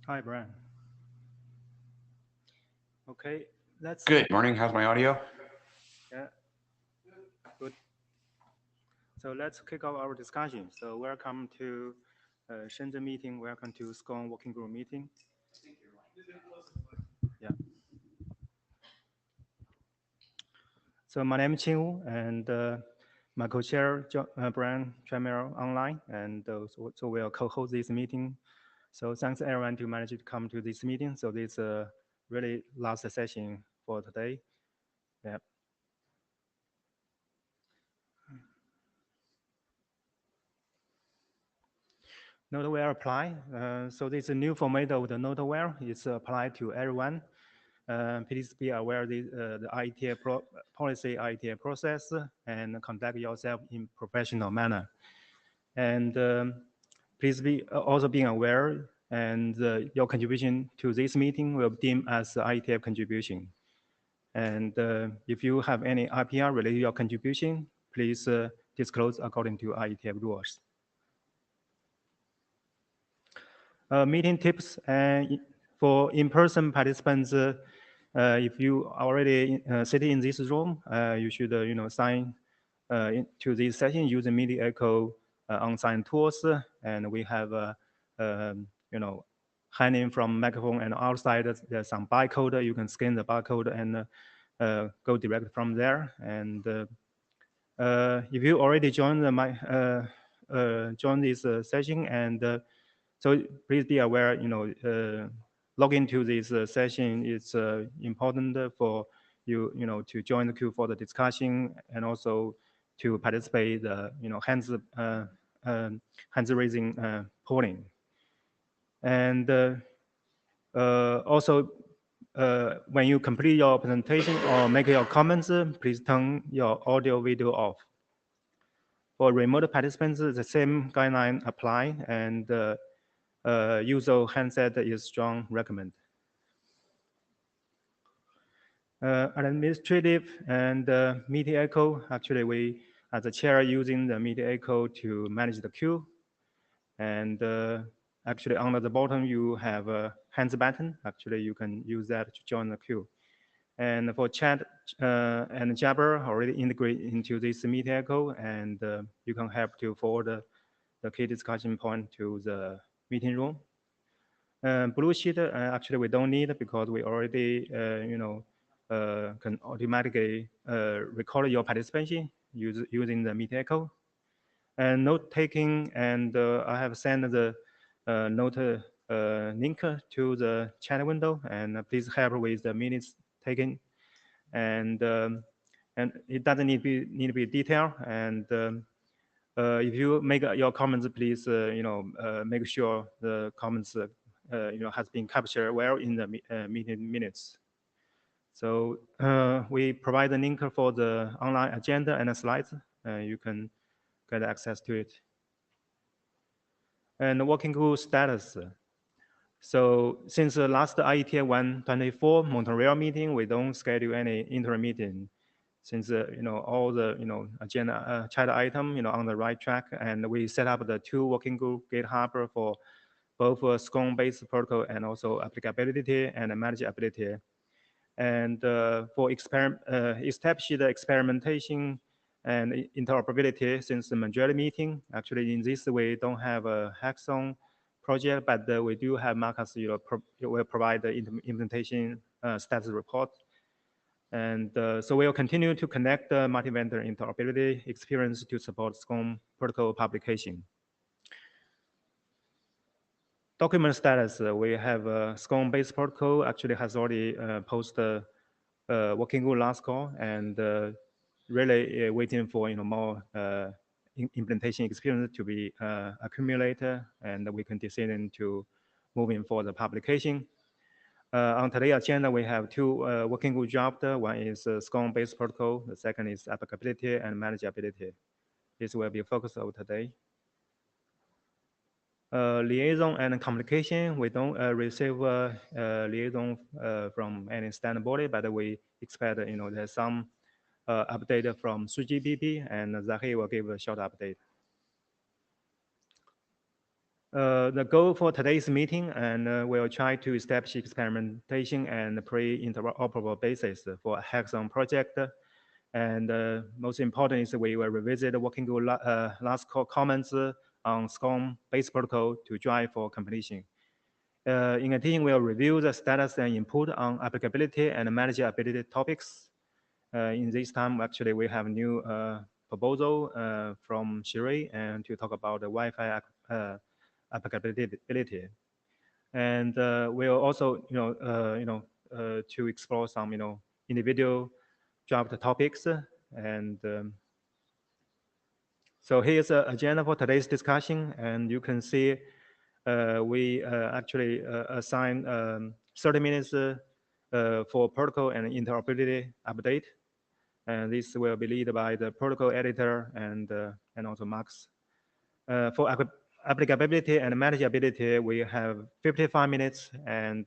Hi, Brian. Okay, let's Good morning. How's my audio? yeah, good. So let's kick off our discussion. So welcome to Shenzhen meeting. Welcome to SCONE working group meeting. Yeah. So my name is Qing Wu, and my co-chair Brian Chamel online, and so we'll co-host this meeting. So thanks everyone to manage to come to this meeting. So this really last session for today. Yeah. Noteware apply. So this is a new format of the Noteware. It's applied to everyone. Please be aware the IETF policy, IETF process, and conduct yourself in professional manner. And please be also being aware, and your contribution to this meeting will be deemed as IETF contribution. And if you have any IPR related to your contribution, please disclose according to IETF rules. Meeting tips and for in-person participants. If you already sitting in this room, you should sign into this session using Media Echo on-sign tools, and we have hanging from microphone and outside. There's some barcode. You can scan the barcode and go direct from there. And if you already joined join this session, and so please be aware, log into this session. It's important for you, to join the queue for the discussion and also to participate the, hands raising polling. And also, when you complete your presentation or make your comments, please turn your audio video off. For remote participants, the same guideline apply, and user handset is strong recommend. Administrative and Media Echo, actually we, as a chair, using the Media Echo to manage the queue. And actually under the bottom, you have a hands button. Actually, you can use that to join the queue. And for chat and Jabber already integrate into this Media Echo, and you can help to forward the key discussion point to the meeting room. Blue sheet, actually we don't need because we already, can automatically record your participation using the Meet Echo. And note taking, and I have sent the note link to the chat window, and please help with the minutes taken. And it doesn't need to be detailed. And if you make your comments, please, make sure the comments, has been captured well in the meeting minutes. So we provide the link for the online agenda and the slides. You can get access to it. And the working group status. So since the last IETF 124 Montreal meeting, we don't schedule any interim meeting. Since all the agenda chat item on the right track, and we set up the two working group GitHub for both SCONE-based protocol and also applicability and manageability. And for establish the experimentation and interoperability since the majority meeting. Actually, in this way, don't have a hackathon project, but we do have Marcus will provide the implementation status report. And so we'll continue to connect the multi-vendor interoperability experience to support SCONE protocol publication. Document status, we have SCONE-based protocol actually has already posted working group last call, and really waiting for more implementation experience to be accumulated, and we can decide to moving for the publication. On today's agenda, we have two working group jobs. One is SCONE-based protocol. The second is applicability and manageability. This will be focused of today. Liaison and communication, we don't receive liaison from any standard body, but we expect there's some update from 3GPP, and Zahi will give a short update. The goal for today's meeting, and we'll try to establish experimentation and pre-interoperable basis for a hackathon project. And most important is we will revisit the working group last comments on SCONE base protocol to drive for completion. In addition, we'll review the status and input on applicability and manageability topics. In this time, actually, we have a new proposal from Shiri and to talk about the Wi-Fi applicability. And we'll also, to explore some, individual draft topics. And so here's the agenda for today's discussion, and you can see we actually assign 30 minutes for protocol and interoperability update. And this will be led by the protocol editor and also Max. For applicability and manageability, we have 55 minutes, and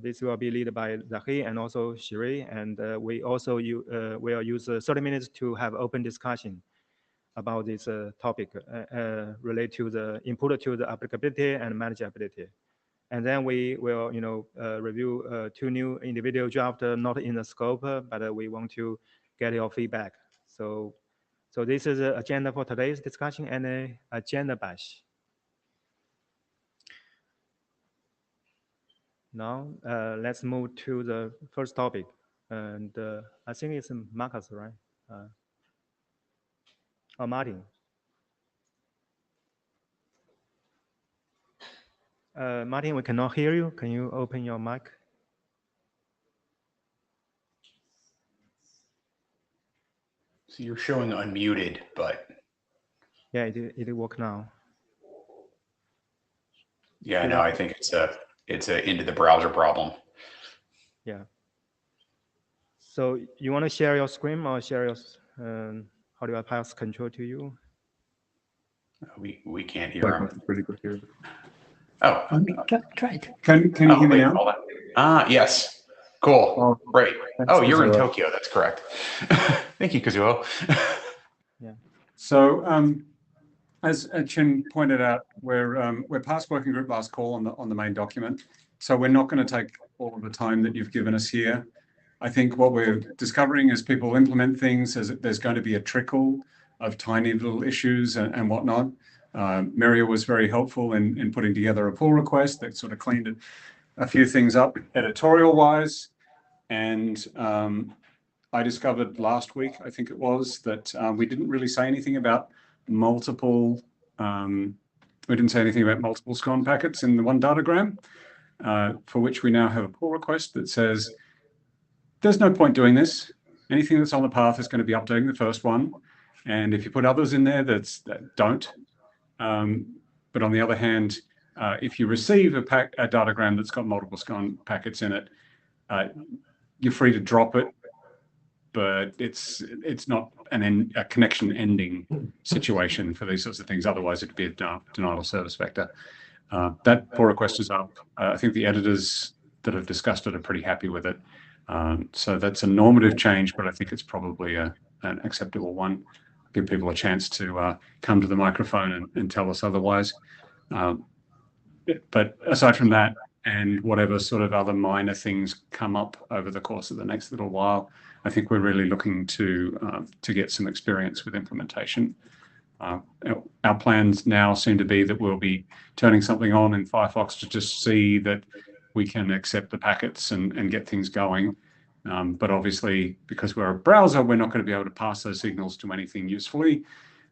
this will be led by Zahi and also Shiri. And we also will use 30 minutes to have open discussion about this topic related to the input to the applicability and manageability. And then we will, review 2 new individual drafts not in the scope, but we want to get your feedback. So this is the agenda for today's discussion and an agenda bash. Now let's move to the first topic, and I think it's Marcus, right? Or Martin. Martin, we cannot hear you. Can you open your mic? So you're showing unmuted, but yeah, it work now. Yeah, no, I think it's a into the browser problem. Yeah. So you want to share your screen or share your how do I pass control to you? We can't hear him. Pretty good here. Oh, Try it. Can you hear me now? Yes. Cool. Oh, great. thanks, Oh, you're in Kazuo. Tokyo. That's correct. Thank you, Kazuo. Yeah. So as Chin pointed out, we're past working group last call on the main document. So we're not going to take all of the time that you've given us here. I think what we're discovering as people implement things is that there's going to be a trickle of tiny little issues and whatnot. Maria was very helpful in putting together a pull request that sort of cleaned a few things up editorial wise. And I discovered last week, I think it was, that we didn't really say anything about multiple SCONE packets in the one datagram, for which we now have a pull request that says, there's no point doing this. Anything that's on the path is going to be updating the first one. And if you put others in there that don't. But on the other hand, if you receive a datagram that's got multiple SCONE packets in it, you're free to drop it, but it's not a connection ending situation for these sorts of things. Otherwise, it'd be a denial of service vector. That pull request is up. I think the editors that have discussed it are pretty happy with it. So that's a normative change, but I think it's probably an acceptable one. Give people a chance to come to the microphone and tell us otherwise. But aside from that, and whatever sort of other minor things come up over the course of the next little while, I think we're really looking to get some experience with implementation. Our plans now seem to be that we'll be turning something on in Firefox to just see that we can accept the packets and get things going. But obviously, because we're a browser, we're not going to be able to pass those signals to anything usefully.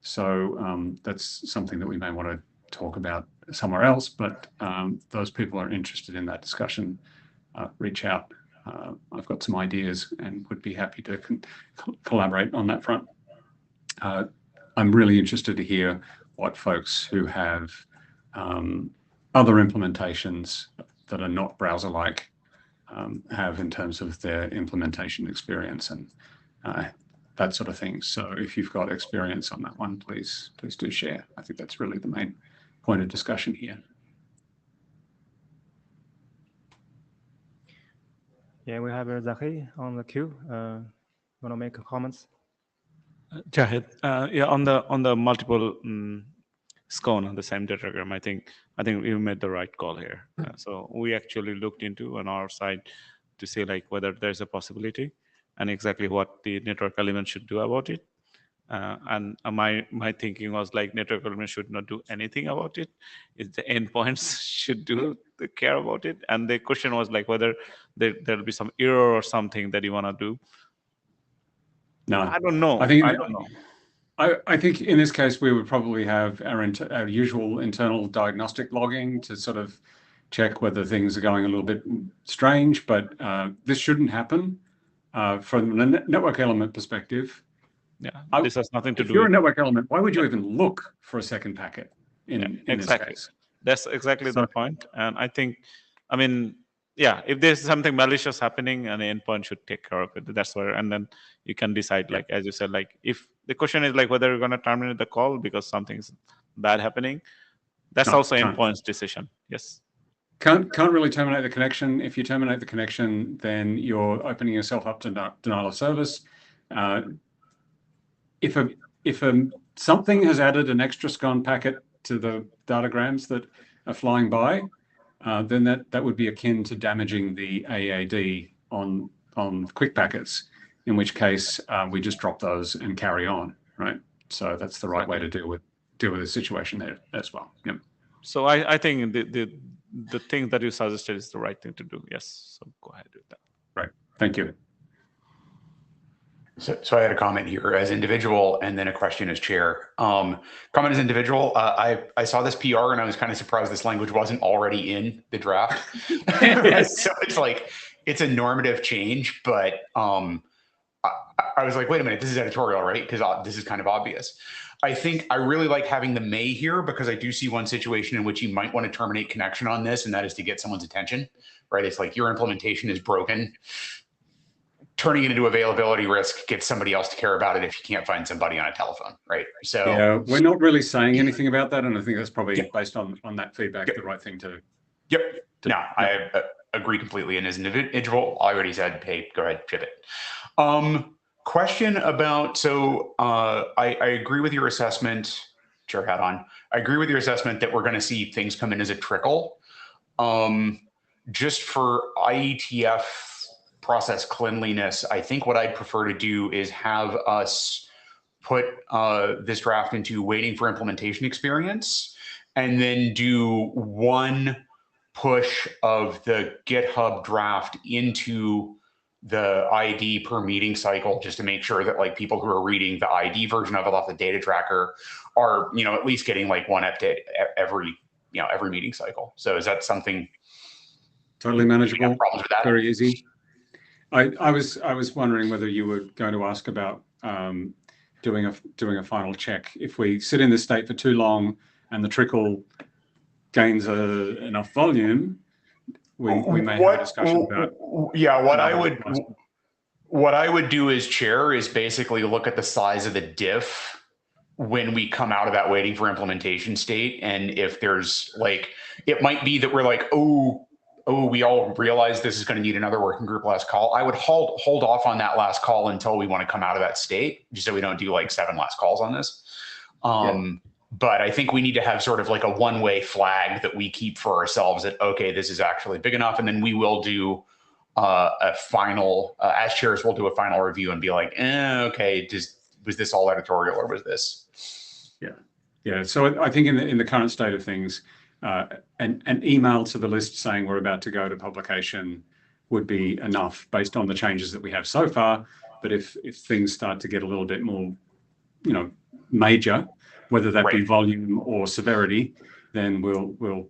So that's something that we may want to talk about somewhere else. But those people are interested in that discussion, reach out. I've got some ideas and would be happy to collaborate on that front. I'm really interested to hear what folks who have other implementations that are not browser-like have in terms of their implementation experience and that sort of thing. So if you've got experience on that one, please do share. I think that's really the main point of discussion here. Yeah, we have Zahi on the queue. Want to make comments? Jahid, yeah, on the multiple SCONE on the same datagram, I think we made the right call here. So we actually looked into on our side to see like whether there's a possibility and exactly what the network element should do about it. And my thinking was like network element should not do anything about it. It's the endpoints should care about it. And the question was like whether there'll be some error or something that you want to do. No, I don't know. I don't know. I think in this case we would probably have our usual internal diagnostic logging to sort of check whether things are going a little bit strange, but this shouldn't happen from a network element perspective. Yeah, this has nothing to do. If you're a network element, why would you even look for a second packet in exactly. this case? That's exactly the point. And I think, I mean, yeah, if there's something malicious happening, an endpoint should take care of it. That's where, and then you can decide, like as you said, like if the question is like whether you're going to terminate the call because something's bad happening, that's also endpoint's decision. Yes. Can't really terminate the connection. If you terminate the connection, then you're opening yourself up to denial of service. If something has added an extra SCONE packet to the datagrams that are flying by, then that would be akin to damaging the AAD on quick packets, in which case we just drop those and carry on, right? So that's the right way to deal with the situation there as well. Yep. So I think the thing that you suggested is the right thing to do. Yes. So go ahead with that. Right. Thank you. So I had a comment here as individual and then a question as chair. Comment as individual, I saw this PR and I was kind of surprised this language wasn't already in the draft. So it's like, it's a normative change, but I was like, wait a minute, this is editorial, right? Because this is kind of obvious. I think I really like having the may here because I do see one situation in which you might want to terminate connection on this, and that is to get someone's attention, right? It's like your implementation is broken. Turning it into availability risk gets somebody else to care about it if you can't find somebody on a telephone, right? So yeah, we're not really saying anything about that, and I think that's probably based on that feedback the right thing to. Yep. No, I agree completely. And as an individual, I already said, hey, go ahead, ship it. Question about I agree with your assessment. Chair hat on. I agree with your assessment that we're going to see things come in as a trickle. Just for IETF process cleanliness, I think what I'd prefer to do is have us put this draft into waiting for implementation experience and then do one push of the GitHub draft into the ID per meeting cycle, just to make sure that like people who are reading the ID version of it off the data tracker are, at least getting like one update every meeting cycle. So is that something totally manageable? Problems with that? Very easy. I was wondering whether you were going to ask about doing a final check. If we sit in this state for too long and the trickle gains enough volume, we may have a discussion about. Yeah, what I would do as chair is basically look at the size of the diff when we come out of that waiting for implementation state, and if there's like, it might be that we're like, oh, we all realize this is going to need another working group last call. I would hold off on that last call until we want to come out of that state, just so we don't do like 7 last calls on this. But I think we need to have sort of like a one-way flag that we keep for ourselves that, okay, this is actually big enough. And then we will do a final, as chairs, we'll do a final review and be like, okay, was this all editorial or was this? Yeah. So I think in the current state of things, an email to the list saying we're about to go to publication would be enough based on the changes that we have so far. But if things start to get a little bit more, major, whether that be volume or severity, then we'll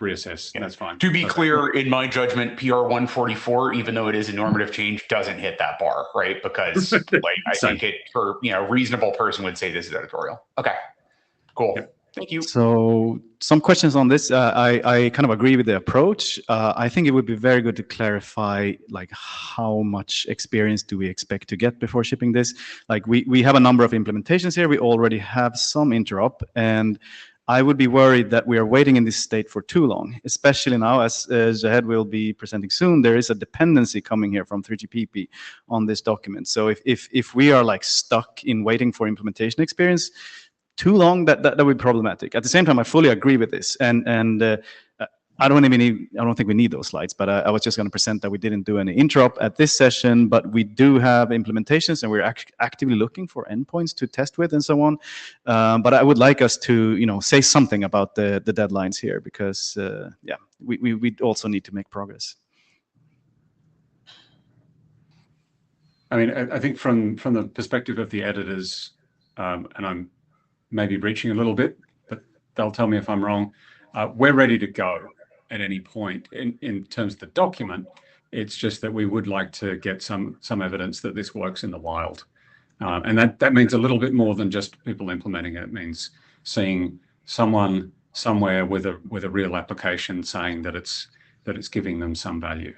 reassess. That's fine. To be clear, in my judgment, PR 144, even though it is a normative change, doesn't hit that bar, right? Because I think it for a reasonable person would say this is editorial. Okay, cool. Yep. Thank you. So some questions on this. I kind of agree with the approach. I think it would be very good to clarify like how much experience do we expect to get before shipping this. Like we have a number of implementations here. We already have some interop, and I would be worried that we are waiting in this state for too long, especially now as Zahed will be presenting soon. There is a dependency coming here from 3GPP on this document. So if we are like stuck in waiting for implementation experience, too long, that would be problematic. At the same time, I fully agree with this, and I don't think we need those slides, but I was just going to present that we didn't do any interop at this session, but we do have implementations, and we're actively looking for endpoints to test with and so on. But I would like us to, say something about the deadlines here, because we also need to make progress. I mean, I think from the perspective of the editors, and I'm maybe reaching a little bit, but they'll tell me if I'm wrong, we're ready to go at any point in terms of the document. It's just that we would like to get some evidence that this works in the wild. And that means a little bit more than just people implementing it. It means seeing someone somewhere with a real application saying that it's giving them some value.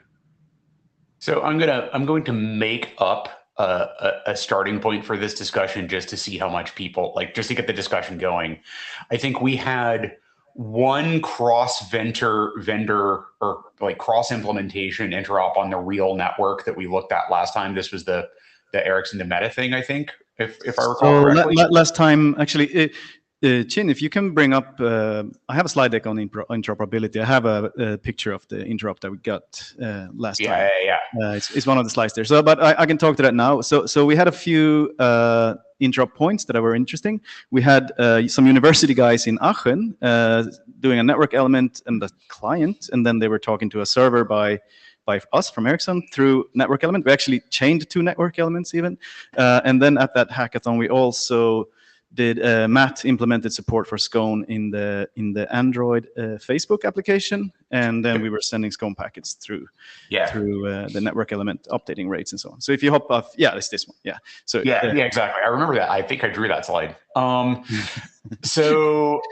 So I'm going to make up a starting point for this discussion just to see how much people, just to get the discussion going. I think we had one cross-vendor or cross implementation interop on the real network that we looked at last time. This was the Ericsson to Meta thing, I think, if I recall correctly. Last time, actually, Chin, if you can bring up, I have a slide deck on interoperability. I have a picture of the interop that we got last time. Yeah. It's one of the slides there. So, but I can talk to that now. So we had a few interop points that were interesting. We had some university guys in Aachen doing a network element and the client, and then they were talking to a server by us from Ericsson through network element. We actually chained 2 network elements even. And then at that hackathon, we also did Matt implemented support for SCONE in the Android Facebook application, and then we were sending SCONE packets through the network element updating rates and so on. So if you hop off, it's this one. Yeah. So yeah, exactly. I remember that. I think I drew that slide. So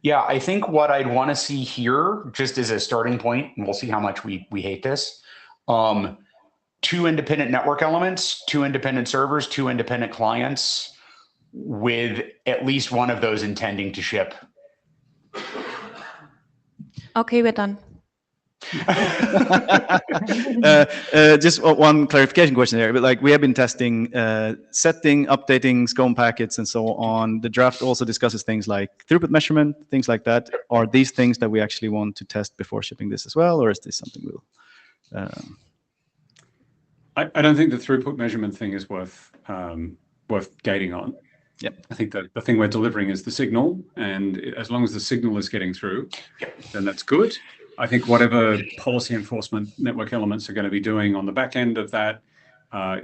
yeah, I think what I'd want to see here, just as a starting point, and we'll see how much we hate this. 2 independent network elements, 2 independent servers, 2 independent clients, with at least one of those intending to ship. Okay, we're done. Just one clarification question there, but we have been testing setting, updating SCONE packets and so on. The draft also discusses things like throughput measurement, things like that. Are these things that we actually want to test before shipping this as well, or is this something we'll? I don't think the throughput measurement thing is worth gating on. Yep. I think that the thing we're delivering is the signal, and as long as the signal is getting through, then that's good. I think whatever policy enforcement network elements are going to be doing on the back end of that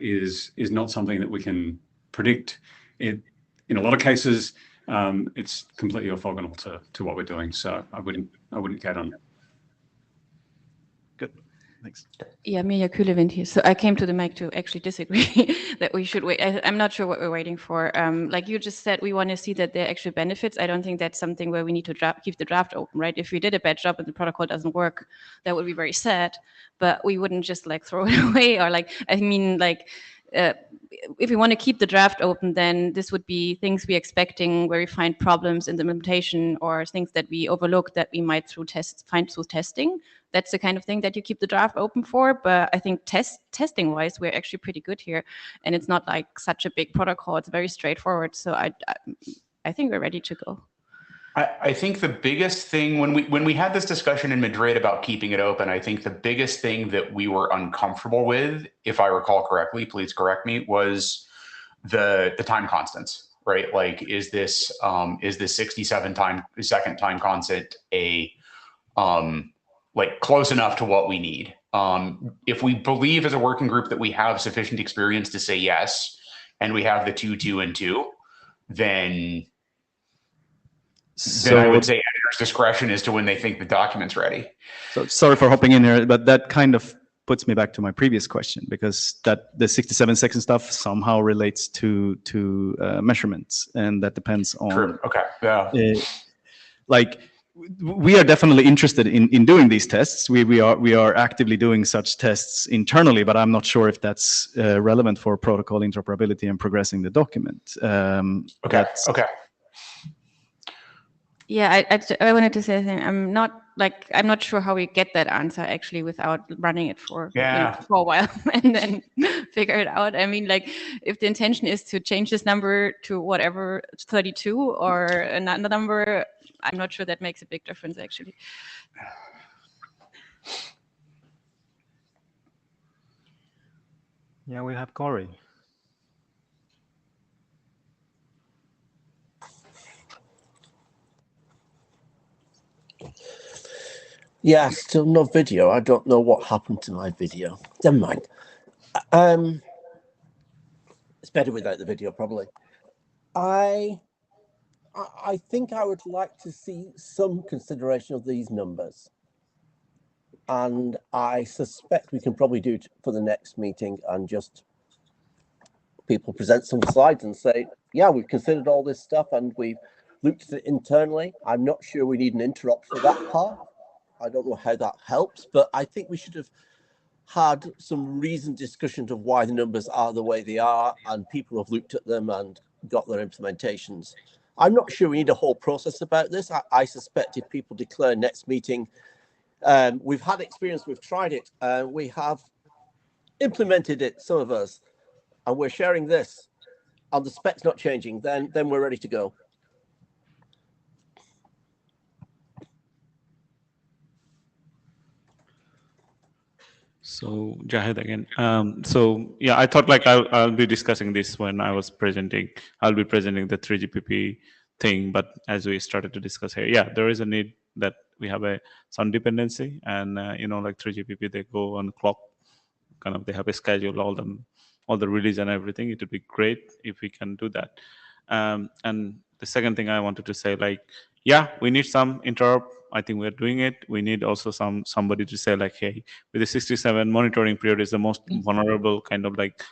is not something that we can predict. In a lot of cases, it's completely orthogonal to what we're doing. So I wouldn't get on it. Good. Thanks. Yeah, Mirja Kühlewind here. So I came to the mic to actually disagree that we should wait. I'm not sure what we're waiting for. Like you just said, we want to see that there are actual benefits. I don't think that's something where we need to keep the draft open, right? If we did a bad job and the protocol doesn't work, that would be very sad. But we wouldn't just throw it away or if we want to keep the draft open, then this would be things we're expecting where we find problems in the implementation or things that we overlook that we might find through testing. That's the kind of thing that you keep the draft open for. But I think testing wise, we're actually pretty good here. And it's not such a big protocol. It's very straightforward. So I think we're ready to go. I think the biggest thing when we had this discussion in Madrid about keeping it open, I think the biggest thing that we were uncomfortable with, if I recall correctly, please correct me, was the time constants, right? Is this 67-second time constant close enough to what we need? If we believe as a working group that we have sufficient experience to say yes, and we have the 2, 2, and 2, then I would say editor's discretion as to when they think the document's ready. So sorry for hopping in here, but that kind of puts me back to my previous question, because the 67-second stuff somehow relates to measurements, and that depends on. True. Okay. Yeah. We are definitely interested in doing these tests. We are actively doing such tests internally, but I'm not sure if that's relevant for protocol interoperability and progressing the document. Okay. Yeah, I wanted to say something. I'm not sure how we get that answer actually without running it for Yeah. for a while and then figure it out. I mean, like if the intention is to change this number to whatever 32 or another number, I'm not sure that makes a big difference actually. Yeah, we have Corey. Yeah, still no video. I don't know what happened to my video. Never mind. It's better without the video, probably. I think I would like to see some consideration of these numbers. And I suspect we can probably do it for the next meeting and just people present some slides and say, yeah, we've considered all this stuff and we've looked at it internally. I'm not sure we need an interop for that part. I don't know how that helps, but I think we should have had some reasoned discussions of why the numbers are the way they are, and people have looked at them and got their implementations. I'm not sure we need a whole process about this. I suspect if people declare next meeting, we've had experience, we've tried it, we have implemented it, some of us, and we're sharing this, and the spec's not changing, then we're ready to go. So Jahid again. So yeah, I thought like I'll be discussing this when I was presenting. I'll be presenting the 3GPP thing, but as we started to discuss here, yeah, there is a need that we have some dependency, and like 3GPP, they go on clock, kind of they have a schedule, all the release and everything. It would be great if we can do that. And the second thing I wanted to say, like, yeah, we need some interop. I think we're doing it. We need also somebody to say like, hey, with the 67 monitoring period is the most vulnerable kind of like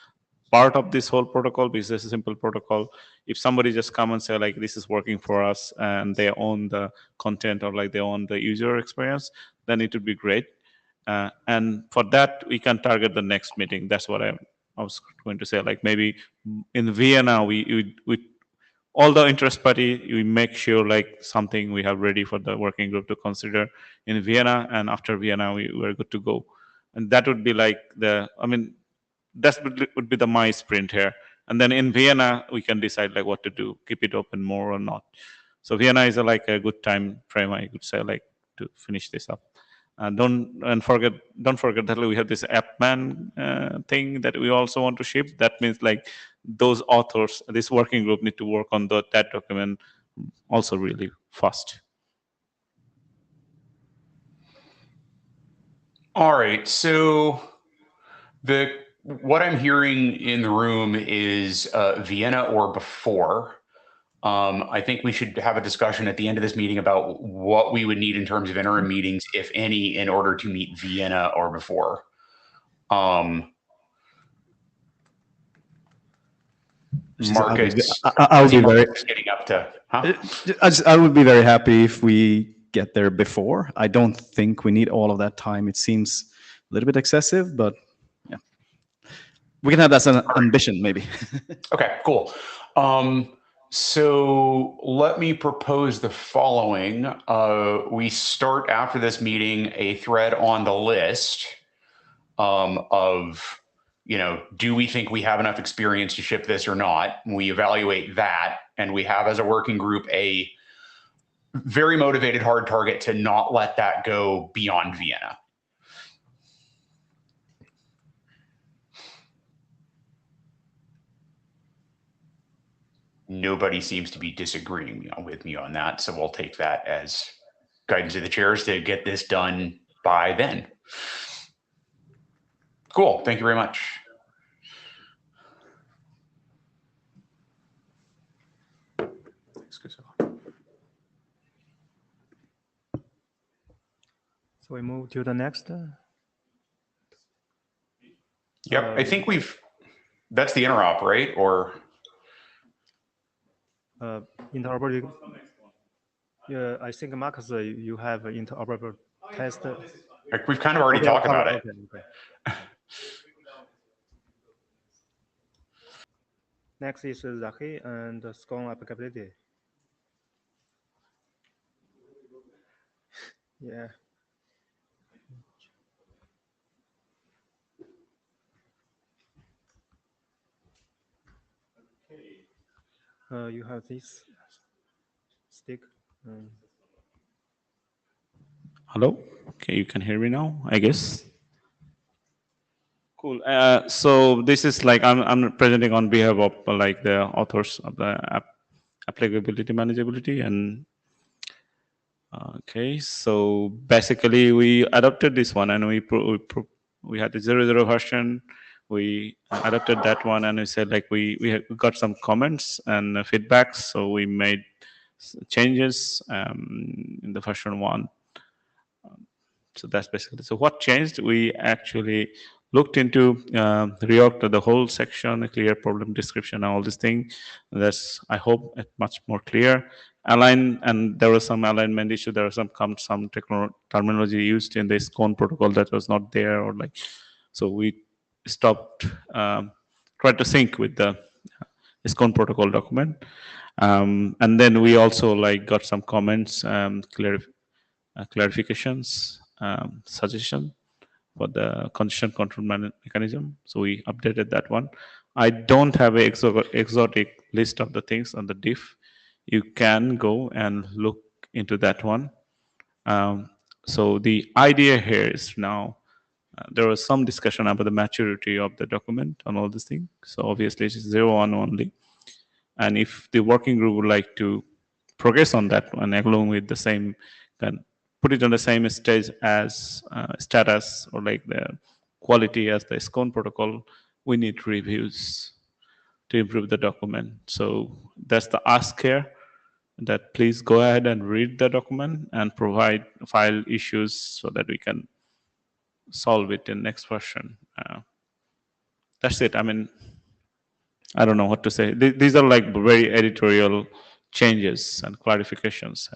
part of this whole protocol, because it's a simple protocol. If somebody just come and say like, this is working for us, and they own the content or like they own the user experience, then it would be great. And for that, we can target the next meeting. That's what I was going to say. Like maybe in Vienna, we all the interest party, we make sure like something we have ready for the working group to consider in Vienna, and after Vienna we're good to go. And that would be like that would be the my sprint here. And then in Vienna we can decide like what to do, keep it open more or not. So Vienna is like a good time frame, I could say, like to finish this up. Don't forget that we have this AppMan thing that we also want to ship. That means like those authors, this working group, need to work on that document also really fast. All right. So what I'm hearing in the room is Vienna or before. I think we should have a discussion at the end of this meeting about what we would need in terms of interim meetings, if any, in order to meet Vienna or before. Marcus, I would be very. Getting up to, huh? I would be very happy if we get there before. I don't think we need all of that time. It seems a little bit excessive, but yeah, we can have that as an ambition, maybe. Okay, cool. So let me propose the following. We start after this meeting a thread on the list of, do we think we have enough experience to ship this or not? We evaluate that, and we have as a working group a very motivated hard target to not let that go beyond Vienna. Nobody seems to be disagreeing with me on that, so we'll take that as guidance of the chairs to get this done by then. Cool. Thank you very much. So we move to the next. Yep, I think that's the interop, right? Or Interoperability. Yeah, I think Marcus, you have an interoperable test. We've kind of already talked about it. Okay. Next is Zaki and SCONE applicability. Yeah. You have this stick. Hello? Okay, you can hear me now, I guess. Cool. So this is like I'm presenting on behalf of like the authors of the applicability manageability and okay. So basically, we adopted this one and we had the 0.0 version. We adopted that one and we said like we got some comments and feedbacks. So we made changes in the version 1. So that's basically, so what changed? We actually looked into reorg the whole section, a clear problem description, all this thing. That's, I hope, much more clear. Align, and there was some alignment issue. There was some terminology used in the SCONE protocol that was not there, or like, so we stopped, tried to sync with the SCONE protocol document. And then we also like got some comments, clarifications, suggestion for the condition control mechanism. So we updated that one. I don't have an exotic list of the things on the diff. You can go and look into that one. So the idea here is now there was some discussion about the maturity of the document and all these things. So obviously it's 0.1 only. And if the working group would like to progress on that one along with the same, can put it on the same stage as status or like the quality as the SCONE protocol, we need reviews to improve the document. So that's the ask here, that please go ahead and read the document and provide file issues so that we can solve it in next version. That's it. I mean, I don't know what to say. These are like very editorial changes and clarifications.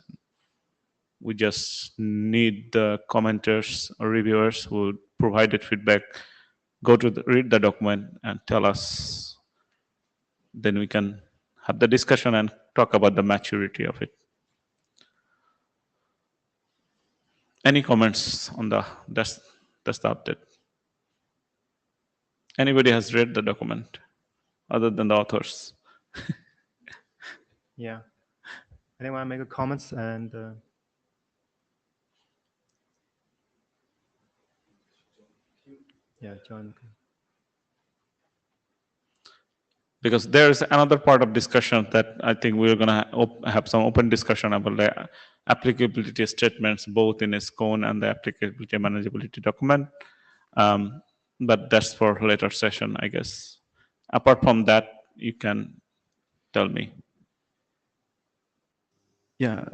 We just need the commenters or reviewers who provided feedback, go to read the document and tell us. Then we can have the discussion and talk about the maturity of it. Any comments on that's the update? Anybody has read the document other than the authors? Yeah. Anyone make a comments and yeah, John. Because there's another part of discussion that I think we're going to have some open discussion about the applicability statements, both in SCONE and the applicability manageability document. But that's for later session, I guess. Apart from that, you can tell me. Yeah.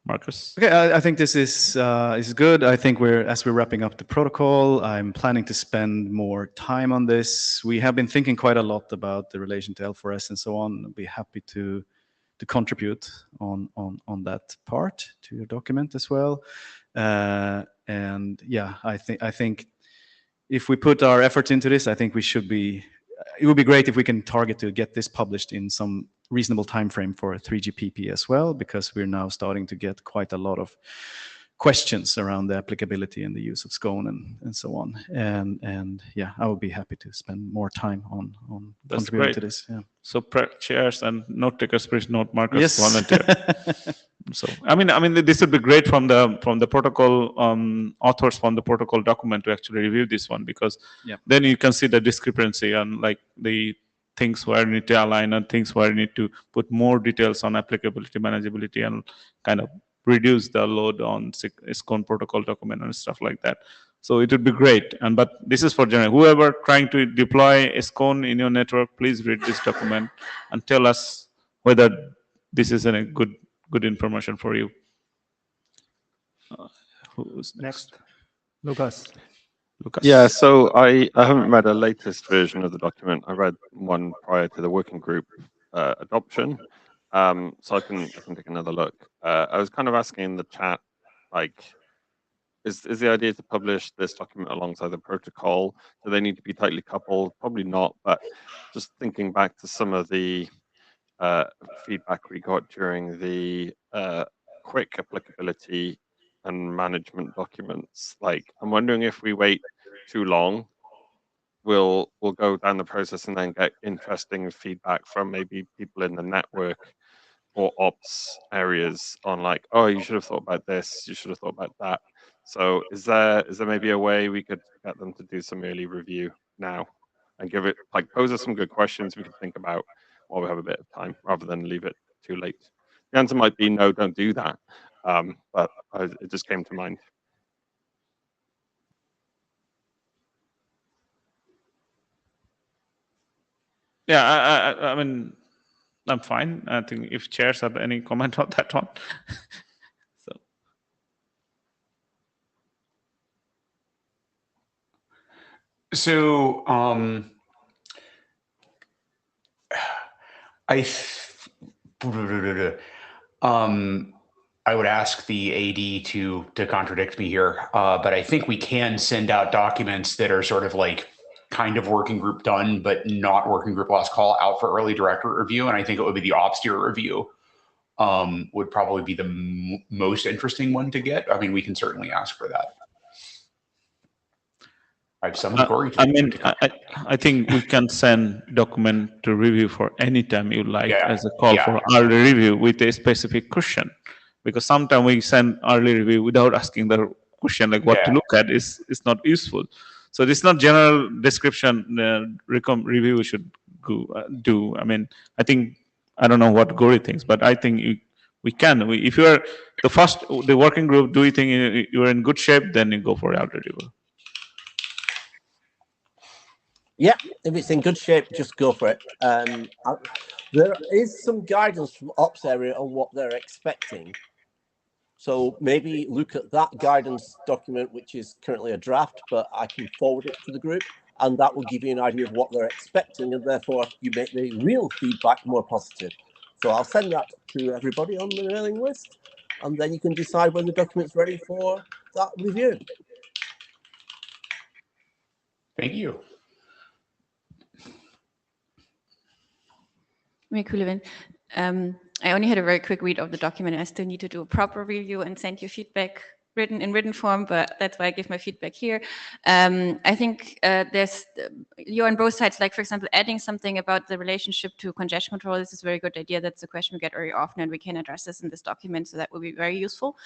Marcus? Okay, I think this is good. I think as we're wrapping up the protocol, I'm planning to spend more time on this. We have been thinking quite a lot about the relation to L4S and so on. I'll be happy to contribute on that part to your document as well. And yeah, I think if we put our efforts into this, I think we should be. It would be great if we can target to get this published in some reasonable time frame for 3GPP as well, because we're now starting to get quite a lot of questions around the applicability and the use of SCONE and so on. And yeah, I would be happy to spend more time on contributing to this. Yeah. So chairs and note takers, please note Marcus Yes. volunteer. So I mean, this would be great from the protocol authors from the protocol document to actually review this one, because then you can see the discrepancy and like the things where you need to align and things where you need to put more details on applicability, manageability, and kind of reduce the load on SCONE protocol document and stuff like that. So it would be great. But this is for general. Whoever trying to deploy SCONE in your network, please read this document and tell us whether this is a good information for you. Who's Next? Lucas. Lucas? Yeah, so I haven't read a latest version of the document. I read one prior to the working group adoption, so I can take another look. I was kind of asking in the chat, like, is the idea to publish this document alongside the protocol? Do they need to be tightly coupled? Probably not, but just thinking back to some of the feedback we got during the quick applicability and management documents. Like, I'm wondering if we wait too long, we'll go down the process and then get interesting feedback from maybe people in the network or ops areas on like, oh, you should have thought about this, you should have thought about that. So is there maybe a way we could get them to do some early review now and give it, like, pose us some good questions we could think about while we have a bit of time rather than leave it too late? The answer might be no, don't do that. But it just came to mind. Yeah, I mean, I'm fine. I think if chairs have any comment on that one. So I would ask the AD to contradict me here, but I think we can send out documents that are sort of like kind of working group done, but not working group last call out for early director review. And I think it would be the ops tier review would probably be the most interesting one to get. I mean, we can certainly ask for that. I've summoned Corey. I mean, I think we can send document to review for any time you like as a call for early review with a specific question. Because sometimes we send early review without asking the question like what to look at is not useful. So this is not general description review we should do. I mean, I don't know what Gori thinks, but I think we can. If you are the working group, do you think you're in good shape, then you go for early review. Yeah, if it's in good shape, just go for it. There is some guidance from ops area on what they're expecting. So maybe look at that guidance document, which is currently a draft, but I can forward it to the group, and that will give you an idea of what they're expecting, and therefore you make the real feedback more positive. So I'll send that to everybody on the mailing list, and then you can decide when the document's ready for that review. Thank you. I only had a very quick read of the document. I still need to do a proper review and send you feedback in written form, but that's why I give my feedback here. I think you're on both sides. Like, for example, adding something about the relationship to congestion control. This is a very good idea. That's a question we get very often, and we can address this in this document, so that will be very useful.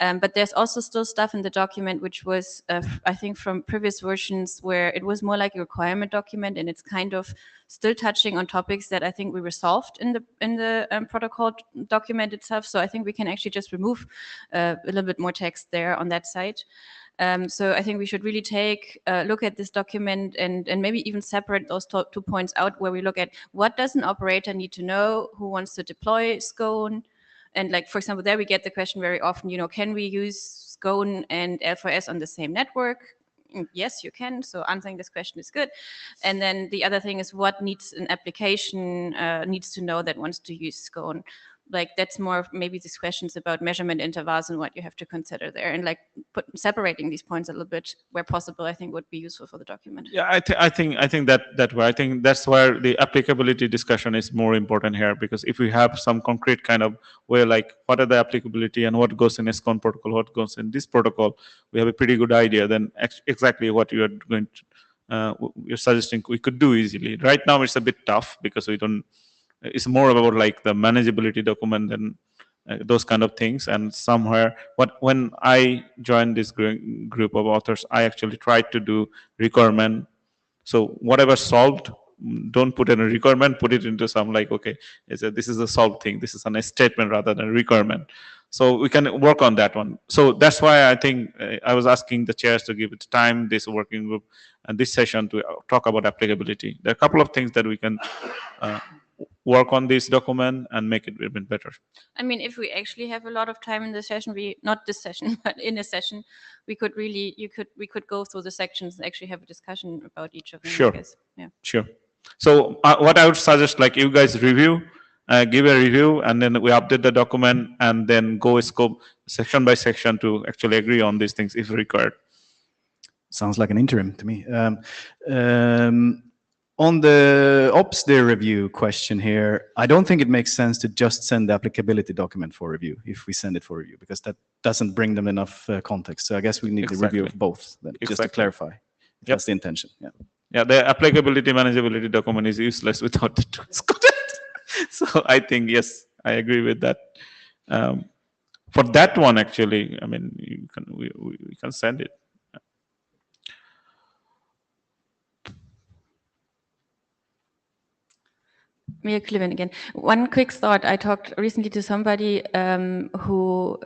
But there's also still stuff in the document which was, I think, from previous versions where it was more like a requirement document, and it's kind of still touching on topics that I think we resolved in the protocol document itself. So I think we can actually just remove a little bit more text there on that side. So I think we should really take a look at this document and maybe even separate those 2 points out, where we look at what does an operator need to know who wants to deploy SCONE. And like, for example, there we get the question very often, can we use SCONE and L4S on the same network? Yes, you can. So answering this question is good. And then the other thing is, what needs an application needs to know that wants to use SCONE? Like, that's more maybe these questions about measurement intervals and what you have to consider there, and like separating these points a little bit where possible, I think would be useful for the document. Yeah, I think that's where the applicability discussion is more important here, because if we have some concrete kind of way, like what are the applicability and what goes in a SCONE protocol, what goes in this protocol, we have a pretty good idea. Then exactly what you are going to you're suggesting we could do easily. Right now it's a bit tough because we don't. It's more about like the manageability document and those kind of things. And somewhere, when I joined this group of authors, I actually tried to do requirement. So whatever solved, don't put in a requirement, put it into some like, okay, this is a solved thing. This is a statement rather than a requirement. So we can work on that one. So that's why I think I was asking the chairs to give it time, this working group, and this session to talk about applicability. There are a couple of things that we can work on this document and make it a bit better. I mean, if we actually have a lot of time in the session, not this session, but in a session, we could really, we could go through the sections and actually have a discussion about each of them. Sure. I guess. Yeah. Sure. So what I would suggest, like, you guys review, give a review, and then we update the document, and then go scope section by section to actually agree on these things if required. Sounds like an interim to me. On the ops day review question here, I don't think it makes sense to just send the applicability document for review if we send it for review, because that doesn't bring them enough context. So I guess we need the review of both, then, just to clarify. If that's the intention. Yeah. Yeah, the applicability manageability document is useless without the tools content. So I think, yes, I agree with that. For that one, actually, I mean, we can send it. Mia Cliven again. One quick thought. I talked recently to somebody who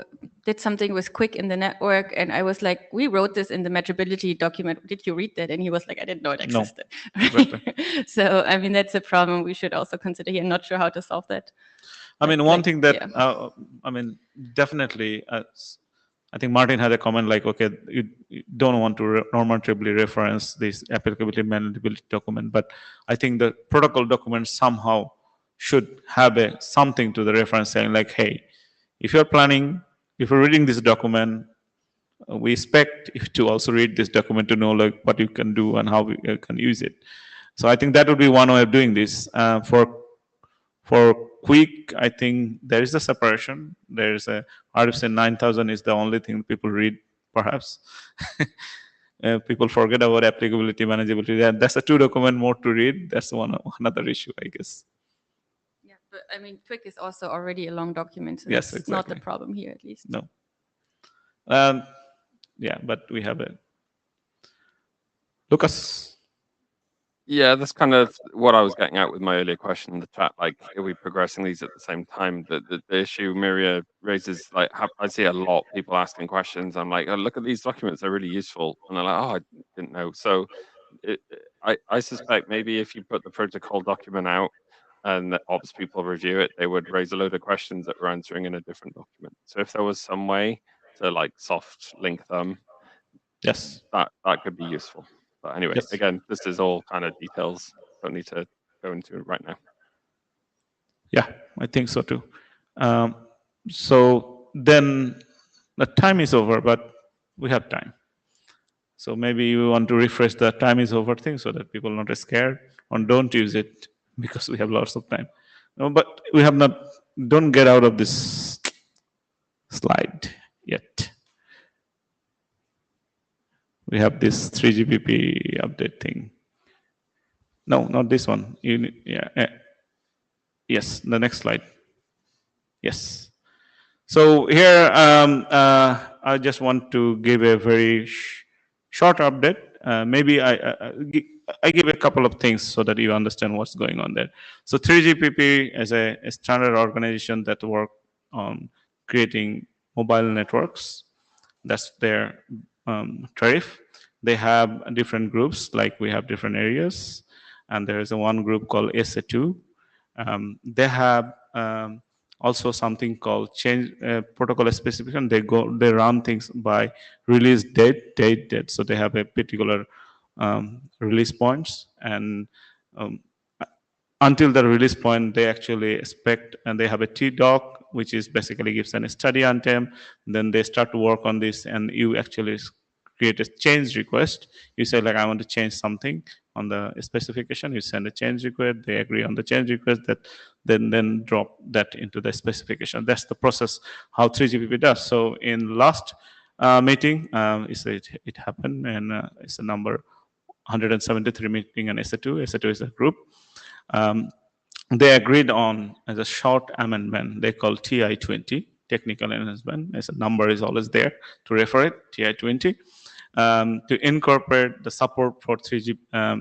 did something with quick in the network, and I was like, we wrote this in the measurability document. Did you read that? And he was like, I didn't know it existed. No, exactly. So, I mean, that's a problem we should also consider here. I'm not sure how to solve that. I mean, one thing that, I mean, definitely, I think Martin had a comment like, okay, you don't want to normatively reference this applicability manageability document, but I think the protocol document somehow should have something to the reference saying like, hey, if you're planning, if you're reading this document, we expect you to also read this document to know like what you can do and how you can use it. So I think that would be one way of doing this. For quick, I think there is a separation. There's a RFC 9000 is the only thing people read, perhaps. People forget about applicability, manageability. That's a 2 document more to read. That's another issue, I guess. Yeah, but I mean, quick is also already a long document, so yes, that's exactly. not the problem here, at least. No. Yeah, but we have a Lucas. Yeah, that's kind of what I was getting at with my earlier question in the chat. Like, are we progressing these at the same time? The issue Miria raises, like, I see a lot of people asking questions. I'm like, oh, look at these documents; they're really useful, and they're like, oh, I didn't know. So, I suspect maybe if you put the protocol document out and the ops people review it, they would raise a load of questions that we're answering in a different document. So, if there was some way to like soft link them, yes, that could be useful. But anyway, yes. Again, this is all kind of details. Don't need to go into it right now. Yeah, I think so too. So then the time is over, but we have time. So maybe you want to refresh the time is over thing so that people are not scared or don't use it because we have lots of time. No, but we have not, don't get out of this slide yet. We have this 3GPP update thing. No, not this one. Yes, the next slide. Yes. So here, I just want to give a very short update. Maybe I give a couple of things so that you understand what's going on there. So 3GPP is a standard organization that work on creating mobile networks. That's their tariff. They have different groups, like we have different areas, and there is one group called SA2. They have also something called change protocol specification. They run things by release date. So they have a particular release points, and until the release point, they actually expect, and they have a T-doc, which is basically gives a study on them. Then they start to work on this, and you actually create a change request. You say like, I want to change something on the specification. You send a change request. They agree on the change request. That then drop that into the specification. That's the process how 3GPP does. So in last meeting, it happened, and it's a number 173 meeting and SA2. SA2 is a group. They agreed on as a short amendment. They call TI-20, technical enhancement. As a number is always there to refer it, TI-20, to incorporate the support for 3G,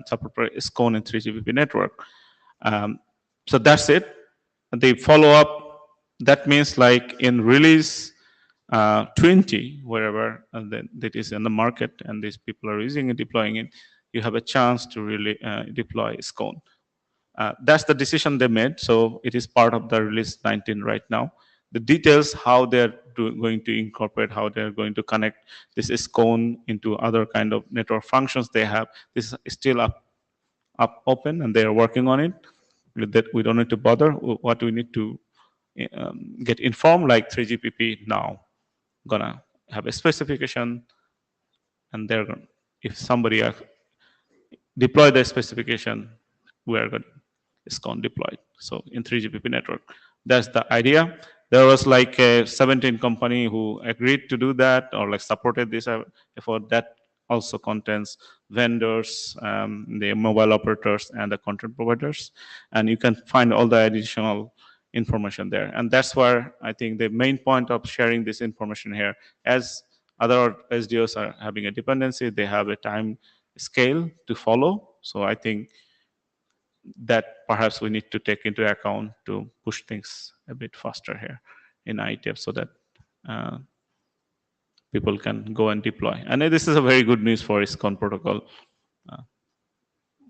support for SCONE and 3GPP network. So that's it. They follow up. That means like in release 20, wherever that is in the market, and these people are using it, deploying it, you have a chance to really deploy SCONE. That's the decision they made. So it is part of the release 19 right now. The details, how they're going to incorporate, how they're going to connect this SCONE into other kind of network functions they have, this is still up open, and they are working on it. That we don't need to bother. What we need to get informed, like 3GPP now gonna have a specification, and they're gonna, if somebody deploy the specification, we are going SCONE deployed. So in 3GPP network, that's the idea. There was like a 17 company who agreed to do that or like supported this effort. That also contains vendors, the mobile operators, and the content providers. And you can find all the additional information there. And that's where I think the main point of sharing this information here, as other SDOs are having a dependency, they have a time scale to follow. So I think that perhaps we need to take into account to push things a bit faster here in IETF so that people can go and deploy. And this is a very good news for SCONE protocol.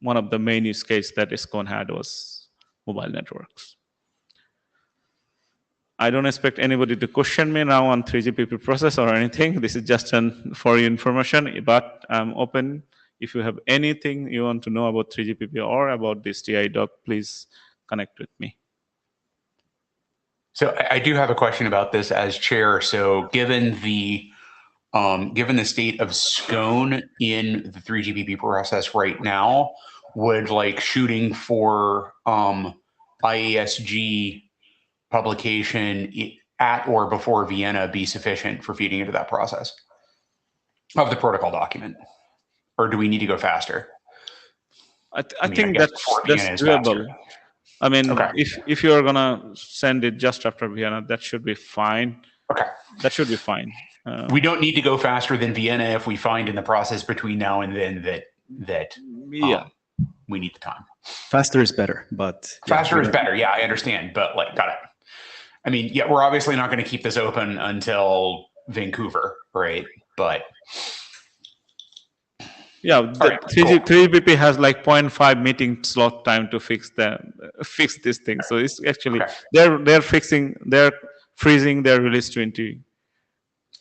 One of the main use case that SCONE had was mobile networks. I don't expect anybody to question me now on 3GPP process or anything. This is just for your information, but I'm open. If you have anything you want to know about 3GPP or about this TI doc, please connect with me. So I do have a question about this as chair. So given the state of SCONE in the 3GPP process right now, would like shooting for IESG publication at or before Vienna be sufficient for feeding into that process of the protocol document? Or do we need to go faster? I think that's doable. I mean, okay. if you're gonna send it just after Vienna, that should be fine. Okay. That should be fine. We don't need to go faster than Vienna if we find in the process between now and then that we need the time. Faster is better, but faster is better. Yeah, I understand, but like, got it. I mean, yeah, we're obviously not going to keep this open until Vancouver, right? But yeah, 3GPP has like 0.5 meeting slot time to fix this thing. So it's actually they're freezing their release 20.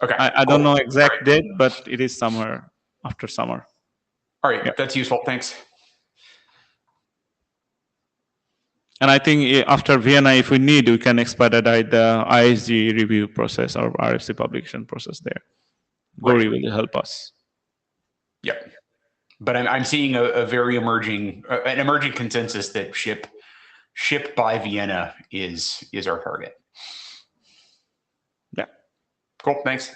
Okay. I don't know exact date, but it is somewhere after summer. All right, that's useful. Thanks. And I think after Vienna, if we need, we can expedite the ISG review process or RFC publication process there. Gori will help us. Yep. But I'm seeing a very emerging consensus that ship by Vienna is our target. Yeah. Cool. Thanks.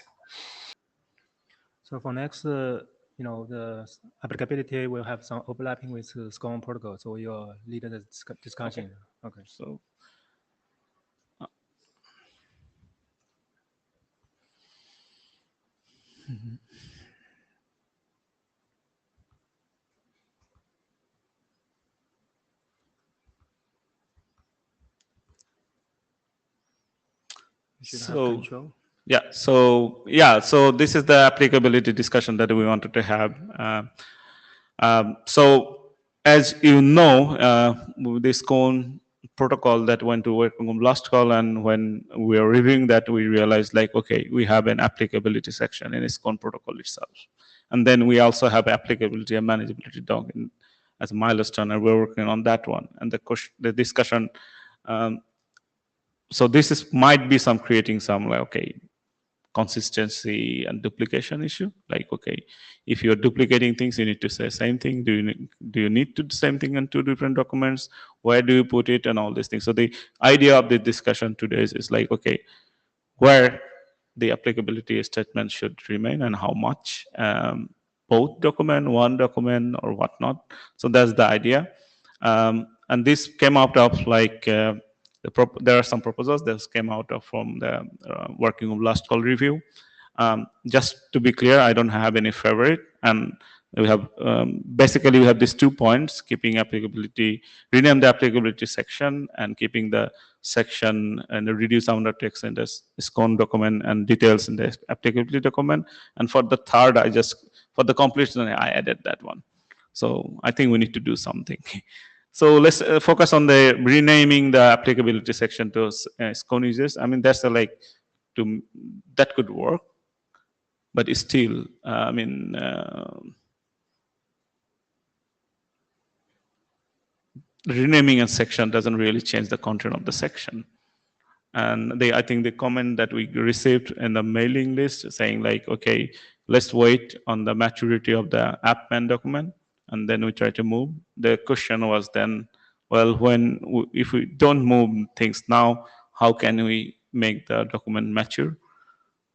So for next, the applicability will have some overlapping with SCONE protocol. So you'll lead the discussion. Okay. So. So this is the applicability discussion that we wanted to have. So as you know, this SCONE protocol that went to working group last call, and when we are reviewing that, we realized like, okay, we have an applicability section in SCONE protocol itself. And then we also have applicability and manageability doc as a milestone, and we're working on that one. And the discussion, so this might be creating some like, okay, consistency and duplication issue. Like, okay, if you're duplicating things, you need to say same thing. Do you need to do the same thing in 2 different documents? Where do you put it and all these things? So the idea of the discussion today is like, okay, where the applicability statement should remain and how much, both document, one document or whatnot. So that's the idea. And this came out of like, there are some proposals that came out from the working group last call review. Just to be clear, I don't have any favorite, and we have basically we have these 2 points: keeping applicability, rename the applicability section, and keeping the section and reduce amount of text in the SCONE document and details in the applicability document. And for the third, for the completion, I added that one. So I think we need to do something. So let's focus on the renaming the applicability section to SCONE users. I mean, that's that could work, but it's still, I mean, renaming a section doesn't really change the content of the section. And I think the comment that we received in the mailing list saying like, okay, let's wait on the maturity of the app man document and then we try to move. The question was then, well, if we don't move things now, how can we make the document mature?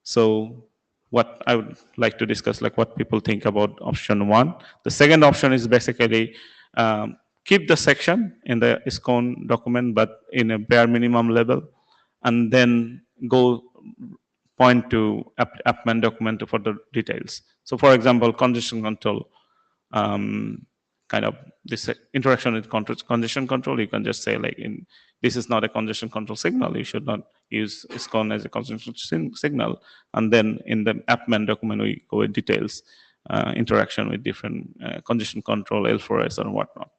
So what I would like to discuss, like what people think about option 1. The second option is basically keep the section in the SCONE document, but in a bare minimum level, and then go point to appman document for the details. So for example, congestion control, kind of this interaction with congestion control, you can just say like, this is not a congestion control signal, you should not use SCONE as a congestion signal. And then in the appman document, we go with details, interaction with different congestion control, L4S and whatnot.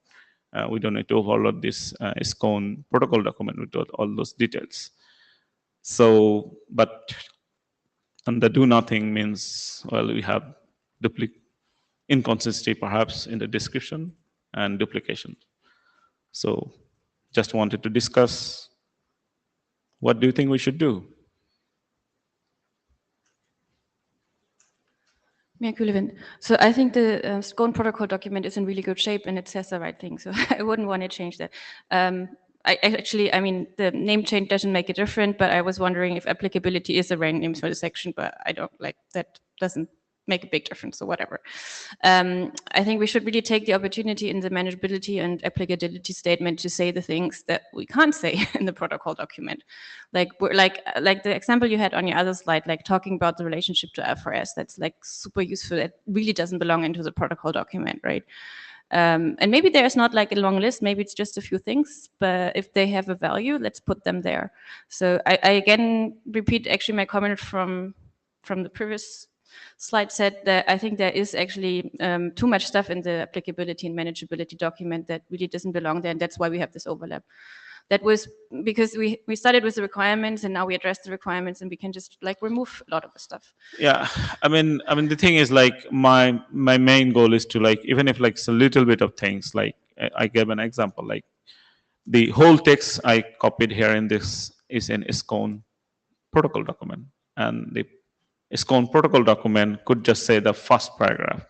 We don't need to overload this SCONE protocol document with all those details. So, and the do nothing means, well, we have inconsistency perhaps in the description and duplication. So just wanted to discuss, what do you think we should do? So I think the SCONE protocol document is in really good shape and it says the right thing. So I wouldn't want to change that. I mean, the name change doesn't make it different, but I was wondering if applicability is the right name for the section, but I don't like that, doesn't make a big difference, so whatever. I think we should really take the opportunity in the manageability and applicability statement to say the things that we can't say in the protocol document. Like the example you had on your other slide, like talking about the relationship to FRS, that's like super useful. It really doesn't belong into the protocol document, right? And maybe there's not like a long list, maybe it's just a few things, but if they have a value, let's put them there. So I again repeat actually my comment from the previous slide said that I think there is actually too much stuff in the applicability and manageability document that really doesn't belong there, and that's why we have this overlap. That was because we started with the requirements and now we address the requirements and we can just like remove a lot of the stuff. Yeah, I mean the thing is like my main goal is to like, even if like it's a little bit of things, like I gave an example, like the whole text I copied here in this is in SCONE protocol document, and the SCONE protocol document could just say the first paragraph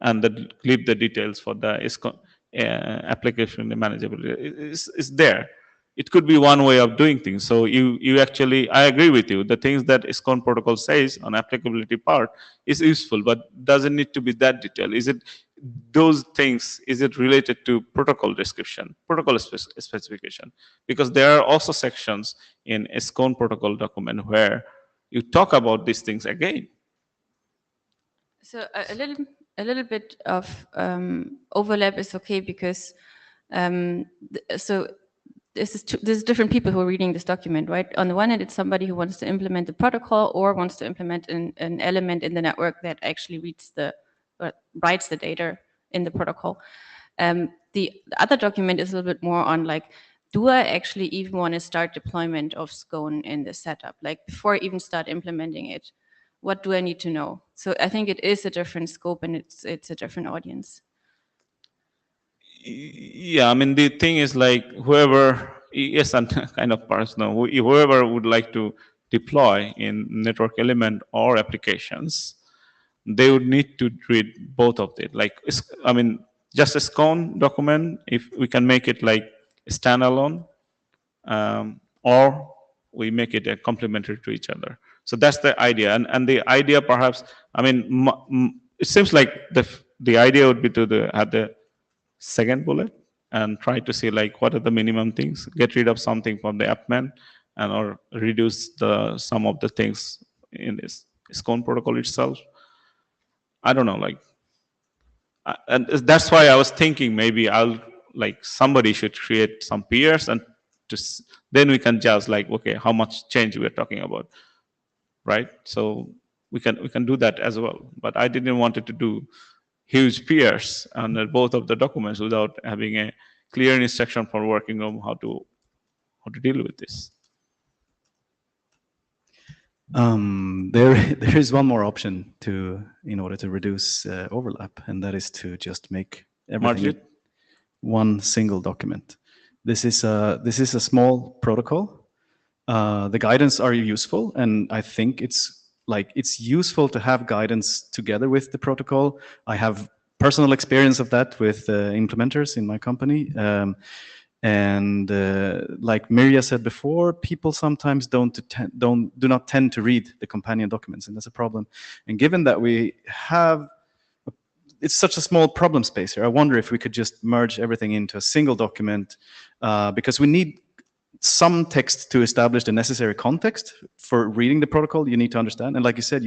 and leave the details for the SCONE application manageability. It's there. It could be one way of doing things. So you actually, I agree with you. The things that SCONE protocol says on applicability part is useful, but doesn't need to be that detailed. Is it those things? Is it related to protocol description, protocol specification? Because there are also sections in SCONE protocol document where you talk about these things again. So a little bit of overlap is okay because so there's different people who are reading this document, right? On the one hand, it's somebody who wants to implement the protocol or wants to implement an element in the network that actually writes the data in the protocol. The other document is a little bit more on like, do I actually even want to start deployment of SCONE in the setup? Like before I even start implementing it, what do I need to know? So I think it is a different scope and it's a different audience. Yeah, I mean, the thing is like whoever, yes, and kind of personal, whoever would like to deploy in network element or applications, they would need to read both of it. Like, I mean, just a SCONE document, if we can make it like standalone, or we make it complementary to each other. So that's the idea. And the idea perhaps, I mean, it seems like the idea would be to have the second bullet and try to see like what are the minimum things, get rid of something from the appman and or reduce some of the things in this SCONE protocol itself. I don't know, like, and that's why I was thinking maybe somebody should create some peers and then we can just like, okay, how much change we're talking about, right? So we can do that as well. But I didn't want it to do huge peers under both of the documents without having a clear instruction for working on how to deal with this. There is one more option in order to reduce overlap, and that is to just make everything one single document. This is a small protocol. The guidance are useful, and I think it's useful to have guidance together with the protocol. I have personal experience of that with implementers in my company. And like Mirja said before, people sometimes do not tend to read the companion documents, and that's a problem. And given that we have, it's such a small problem space here, I wonder if we could just merge everything into a single document, because we need some text to establish the necessary context for reading the protocol you need to understand. And like you said,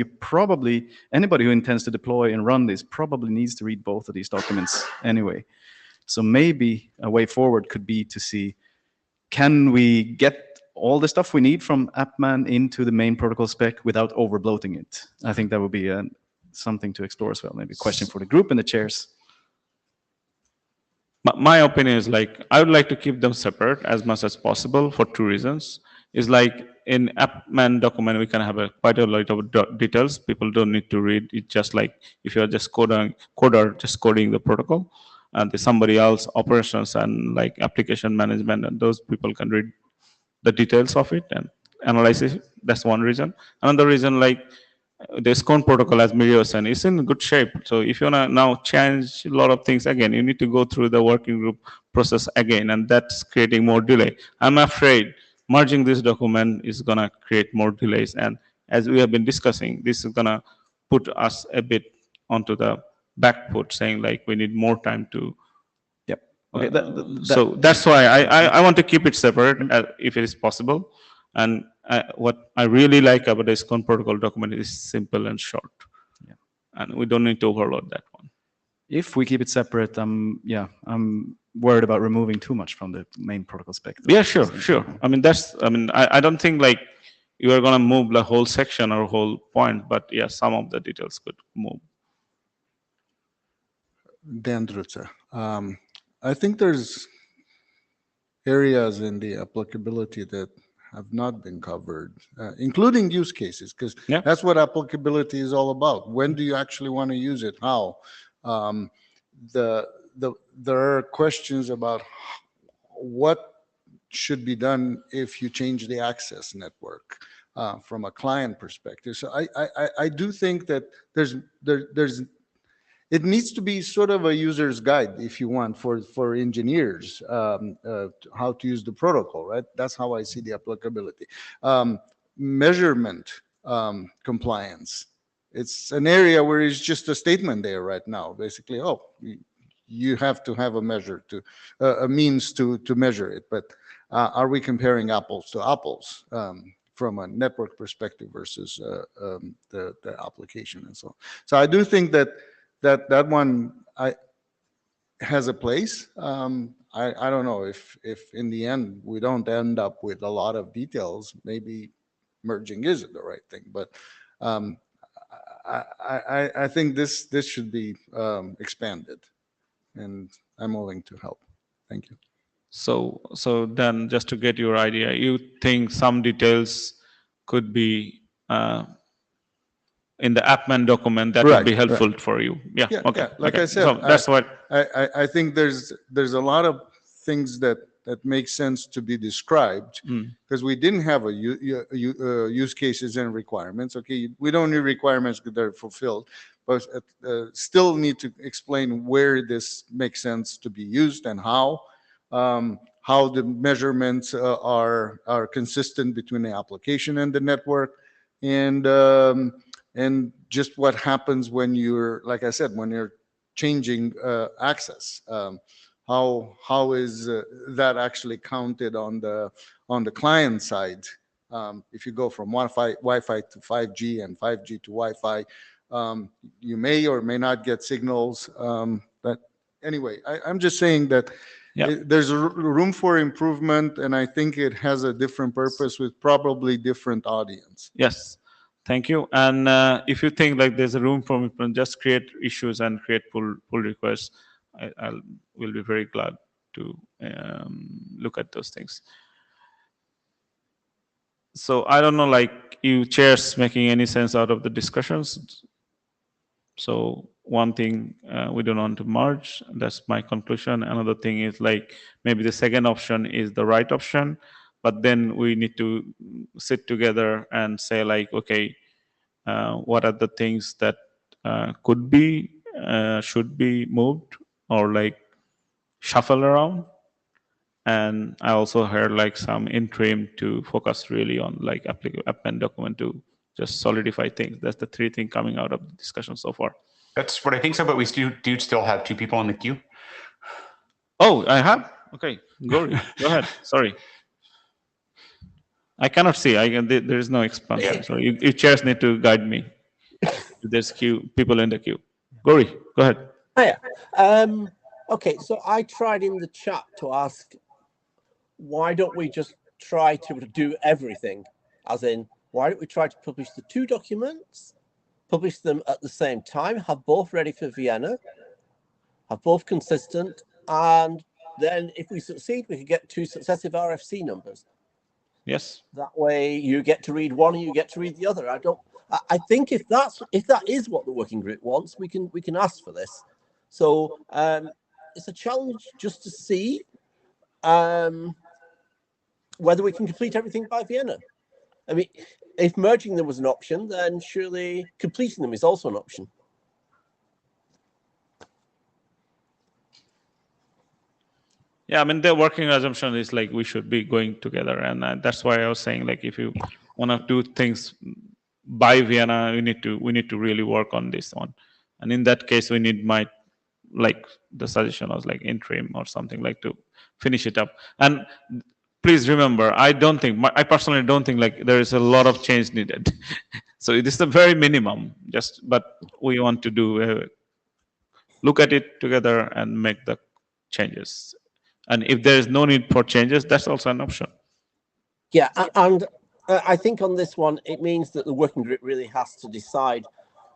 anybody who intends to deploy and run this probably needs to read both of these documents anyway. So maybe a way forward could be to see, can we get all the stuff we need from AppMan into the main protocol spec without over bloating it? I think that would be something to explore as well. Maybe a question for the group and the chairs. My opinion is like, I would like to keep them separate as much as possible for two reasons. Is like in AppMan document, we can have quite a lot of details. People don't need to read it, just like if you're just coder just coding the protocol. And there's somebody else, operations and like application management, and those people can read the details of it and analyze it. That's one reason. Another reason, like the SCONE protocol, as Mirja was saying, is in good shape. So if you want to now change a lot of things again, you need to go through the working group process again, and that's creating more delay. I'm afraid merging this document is going to create more delays. And as we have been discussing, this is going to put us a bit onto the back foot, saying like we need more time to. Yep. Okay. So that's why I want to keep it separate if it is possible. And what I really like about the SCONE protocol document is simple and short. Yeah. And we don't need to overload that one. If we keep it separate, I'm worried about removing too much from the main protocol spec. Yeah, sure. I mean, I don't think like you are going to move the whole section or whole point, but yeah, some of the details could move. Dan Drutzer. I think there's areas in the applicability that have not been covered, including use cases, because that's what applicability is all about. When do you actually want to use it? How? There are questions about what should be done if you change the access network from a client perspective. So I do think that it needs to be sort of a user's guide, if you want, for engineers, how to use the protocol, right? That's how I see the applicability. Measurement compliance. It's an area where it's just a statement there right now. Basically, you have to have a measure a means to measure it. But are we comparing apples to apples from a network perspective versus the application and so on? So I do think that one has a place. I don't know if in the end we don't end up with a lot of details, maybe merging isn't the right thing. But I think this should be expanded, and I'm willing to help. Thank you. So then, just to get your idea, you think some details could be in the AppMan document that would be helpful for you? Yeah. Okay. Yeah. Like okay. I said, so that's what I think there's a lot of things that make sense to be described, because we didn't have a use cases and requirements. Okay, we don't need requirements because they're fulfilled, but still need to explain where this makes sense to be used and how the measurements are consistent between the application and the network, and just what happens when you're, like I said, when you're changing access. How is that actually counted on the client side? If you go from Wi-Fi to 5G and 5G to Wi-Fi, you may or may not get signals. But anyway, I'm just saying that there's a room for improvement, and I think it has a different purpose with probably different audience. Yes. Thank you. And if you think like there's a room for improvement, just create issues and create pull requests. I will be very glad to look at those things. So I don't know, like you chairs making any sense out of the discussions. So one thing, we don't want to merge. That's my conclusion. Another thing is like maybe the second option is the right option, but then we need to sit together and say like, okay, what are the things that could be should be moved or like shuffle around. And I also heard like some interim to focus really on like append document to just solidify things. That's the three things coming out of the discussion so far. That's what I think so, but we do still have 2 people in the queue. Oh, I have? Okay, Gauri, go ahead. Sorry. I cannot see. There is no expansion. So you chairs need to guide me. There's people in the queue. Gauri, go ahead. Hiya. Okay, so I tried in the chat to ask, why don't we just try to do everything? As in, why don't we try to publish the 2 documents, publish them at the same time, have both ready for Vienna, have both consistent, and then if we succeed, we could get 2 successive RFC numbers. Yes. That way you get to read one and you get to read the other. I think if that is what the working group wants, we can ask for this. So it's a challenge just to see whether we can complete everything by Vienna. I mean, if merging them was an option, then surely completing them is also an option. Yeah, I mean, the working assumption is like we should be going together, and that's why I was saying like if you want to do things by Vienna, we need to really work on this one, and in that case, we need like the suggestion was like interim or something like to finish it up. And please remember, I personally don't think like there is a lot of change needed. So this is the very minimum. But we want to do look at it together and make the changes. And if there is no need for changes, that's also an option. Yeah, and I think on this one, it means that the working group really has to decide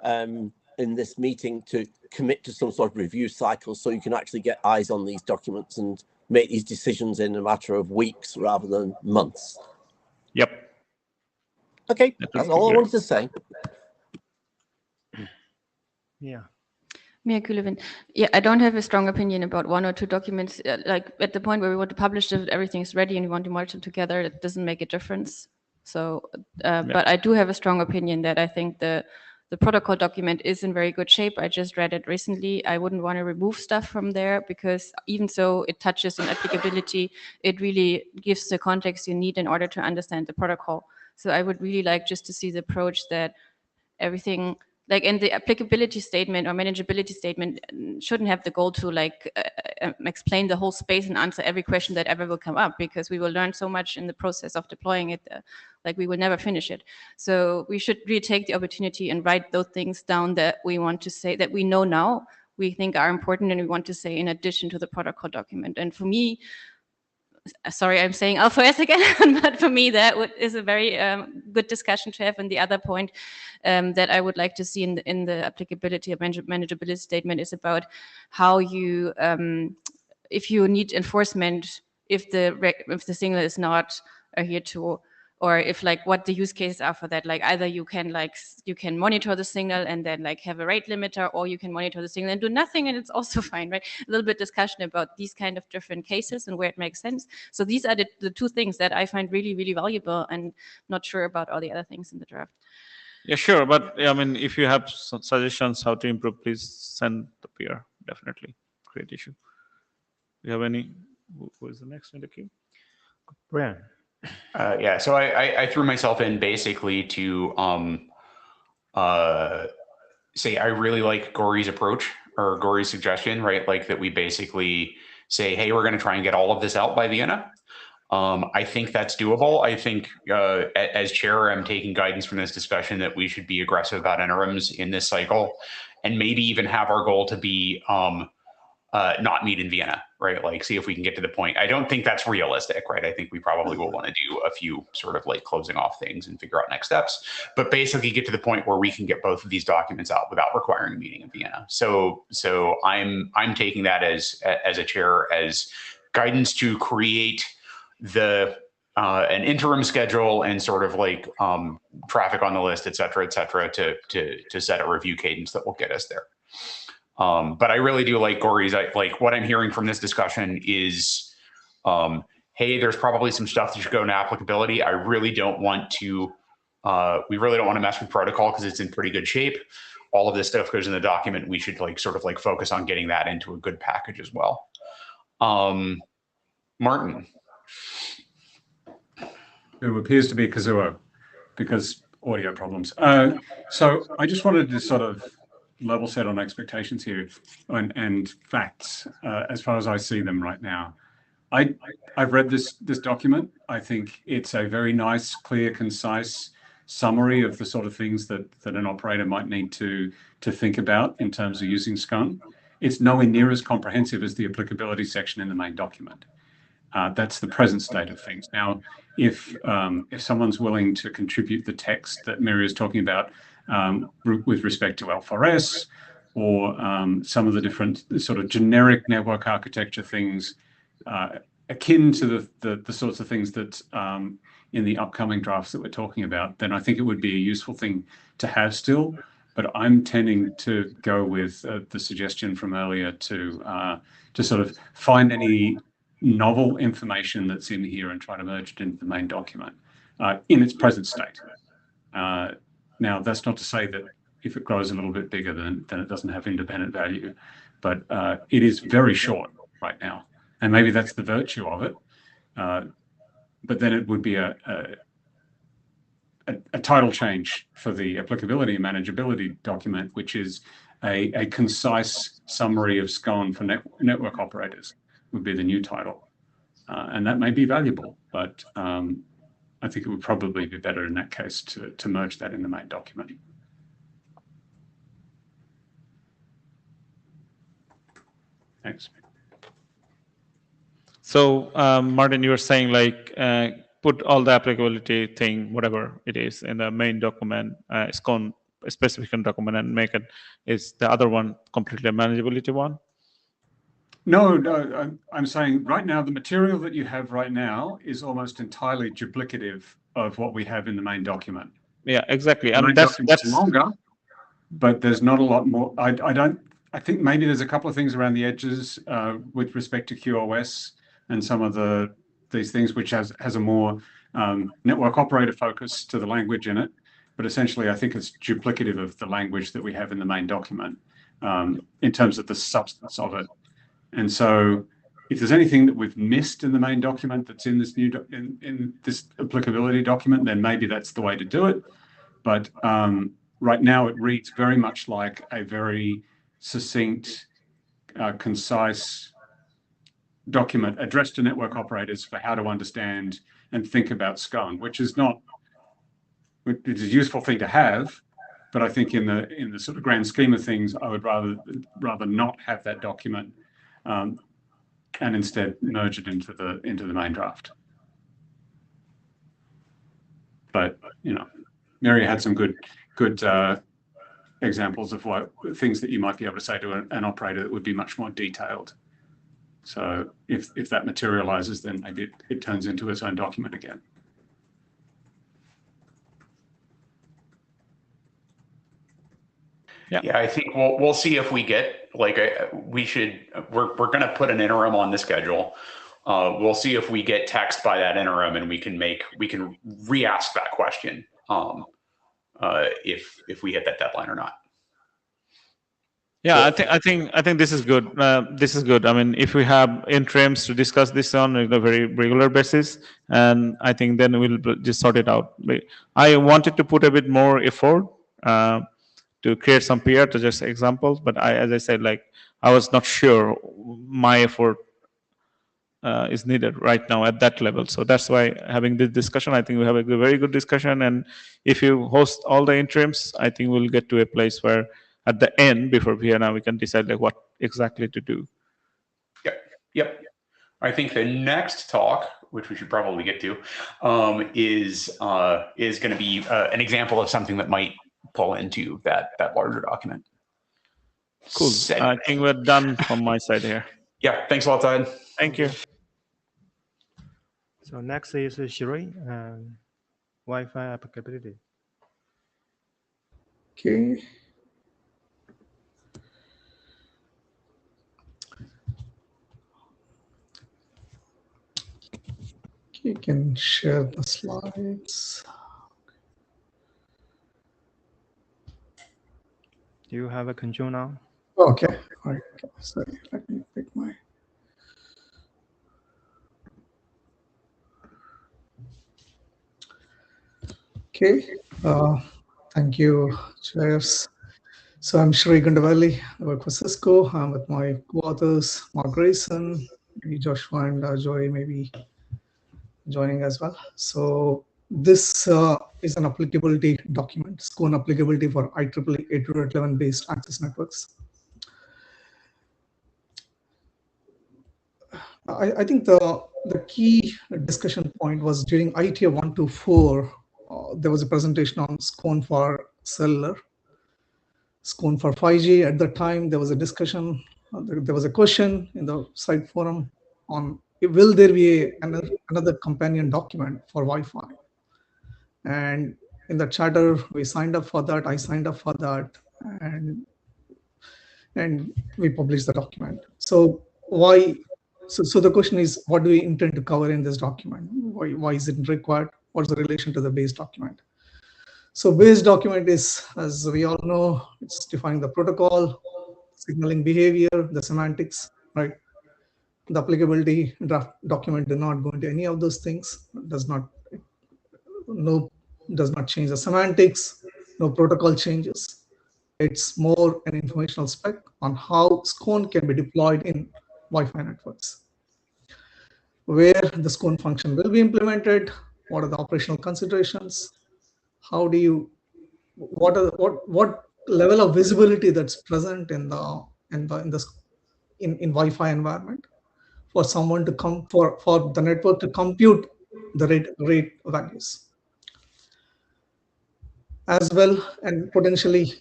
in this meeting to commit to some sort of review cycle so you can actually get eyes on these documents and make these decisions in a matter of weeks rather than months. Yep. Okay, that's all I wanted to say. Yeah. Mia Kulevin. Yeah, I don't have a strong opinion about 1 or 2 documents. Like at the point where we want to publish it, everything's ready and we want to merge them together, it doesn't make a difference. So, but I do have a strong opinion that I think the protocol document is in very good shape. I just read it recently. I wouldn't want to remove stuff from there because even so it touches on applicability, it really gives the context you need in order to understand the protocol. So I would really like just to see the approach that everything, like in the applicability statement or manageability statement, shouldn't have the goal to like explain the whole space and answer every question that ever will come up, because we will learn so much in the process of deploying it, like we will never finish it. So we should really take the opportunity and write those things down that we want to say, that we know now, we think are important and we want to say in addition to the protocol document. And for me, sorry, I'm saying alpha S again, but for me that is a very good discussion to have. And the other point that I would like to see in the applicability of manageability statement is about how you, if you need enforcement, if the signal is not adhered to, or if like what the use cases are for that. Like either you can monitor the signal and then like have a rate limiter, or you can monitor the signal and do nothing and it's also fine, right? A little bit discussion about these kind of different cases and where it makes sense. So these are the 2 things that I find really, really valuable, and not sure about all the other things in the draft. Yeah, sure. But I mean, if you have some suggestions how to improve, please send the PR. Definitely. Great issue. Do you have any? Who is the next in the queue? Brian. Yeah, so I threw myself in basically to say I really like Gauri's approach, or Gauri's suggestion, right? Like that we basically say, hey, we're going to try and get all of this out by Vienna. I think that's doable. I think as chair, I'm taking guidance from this discussion that we should be aggressive about interims in this cycle, and maybe even have our goal to be not meet in Vienna, right? Like see if we can get to the point. I don't think that's realistic, right? I think we probably will want to do a few sort of like closing off things and figure out next steps, but basically get to the point where we can get both of these documents out without requiring a meeting in Vienna. So I'm taking that as a chair as guidance to create an interim schedule and sort of like traffic on the list, et cetera, to set a review cadence that will get us there. But I really do like Gauri's. Like what I'm hearing from this discussion is, hey, there's probably some stuff that should go into applicability. I really don't want to, we really don't want to mess with protocol because it's in pretty good shape. all of this stuff goes in the document, we should like sort of like focus on getting that into a good package as well. Martin. Who appears to be Kazuo because audio problems. So I just wanted to sort of level set on expectations here and facts as far as I see them right now. I've read this document. I think it's a very nice, clear, concise summary of the sort of things that an operator might need to think about in terms of using SCONE. It's nowhere near as comprehensive as the applicability section in the main document. That's the present state of things. Now, if someone's willing to contribute the text that Mary is talking about with respect to L4S or some of the different sort of generic network architecture things akin to the sorts of things that in the upcoming drafts that we're talking about, then I think it would be a useful thing to have still. But I'm tending to go with the suggestion from earlier to sort of find any novel information that's in here and try to merge it into the main document in its present state. Now, that's not to say that if it grows a little bit bigger, then it doesn't have independent value, but it is very short right now. And maybe that's the virtue of it. But then it would be a title change for the applicability and manageability document, which is a concise summary of SCONE for network operators would be the new title. And that may be valuable, but I think it would probably be better in that case to merge that in the main document. Thanks. So Martin, you were saying like put all the applicability thing, whatever it is, in the main document, SCONE specification document, and make it is the other one completely a manageability one? No, I'm saying right now, the material that you have right now is almost entirely duplicative of what we have in the main document. Yeah, exactly. And that's longer, but there's not a lot more. I think maybe there's a couple of things around the edges with respect to QoS and some of these things which has a more network operator focus to the language in it. But essentially, I think it's duplicative of the language that we have in the main document in terms of the substance of it. And so if there's anything that we've missed in the main document that's in this new in this applicability document, then maybe that's the way to do it. But right now, it reads very much like a very succinct, concise document addressed to network operators for how to understand and think about SCONE, which is a useful thing to have. But I think in the sort of grand scheme of things, I would rather not have that document and instead merge it into the main draft. But Mary had some good examples of things that you might be able to say to an operator that would be much more detailed. So if that materializes, then maybe it turns into its own document again. Yeah, I think we'll see if we get we're going to put an interim on the schedule. We'll see if we get text by that interim, and we can re-ask that question if we hit that deadline or not. Yeah, I think this is good. This is good. I mean, if we have interims to discuss this on a very regular basis, and I think then we'll just sort it out. I wanted to put a bit more effort to create some PR to just examples, but as I said, I was not sure my effort is needed right now at that level. So that's why having this discussion, I think we have a very good discussion. And if you host all the interims, I think we'll get to a place where at the end, before Vienna, we can decide what exactly to do. Yep. I think the next talk, which we should probably get to, is going to be an example of something that might pull into that larger document. Cool. I think we're done from my side here. Yeah. Thanks a lot, Syed. Thank you. So next is Shireen, Wi-Fi applicability. Okay. You can share the slides. you have a control now? Okay. All right. Okay. Sorry. Let me pick my. Okay. Thank you, chairs. So I'm Shri Gundavali. I work for Cisco. I'm with my co-authors, Mark Grayson, maybe Joshua and Joy maybe joining as well. So this is an applicability document, SCONE applicability for IEEE 802.11 based access networks. I think the key discussion point was during IETF 124, there was a presentation on SCONE for cellular, SCONE for 5G. At the time, there was a discussion, there was a question in the site forum on will there be another companion document for Wi-Fi? And in the charter, we signed up for that. I signed up for that, and we published the document. So why? So the question is, what do we intend to cover in this document? Why is it required? What's the relation to the base document? So base document is, as we all know, it's defining the protocol, signaling behavior, the semantics, right? The applicability draft document did not go into any of those things. Does not change the semantics. No protocol changes. It's more an informational spec on how SCONE can be deployed in Wi-Fi networks, where the SCONE function will be implemented, what are the operational considerations, how do you, what level of visibility that's present in Wi-Fi environment for someone to come for the network to compute the rate values as well. And potentially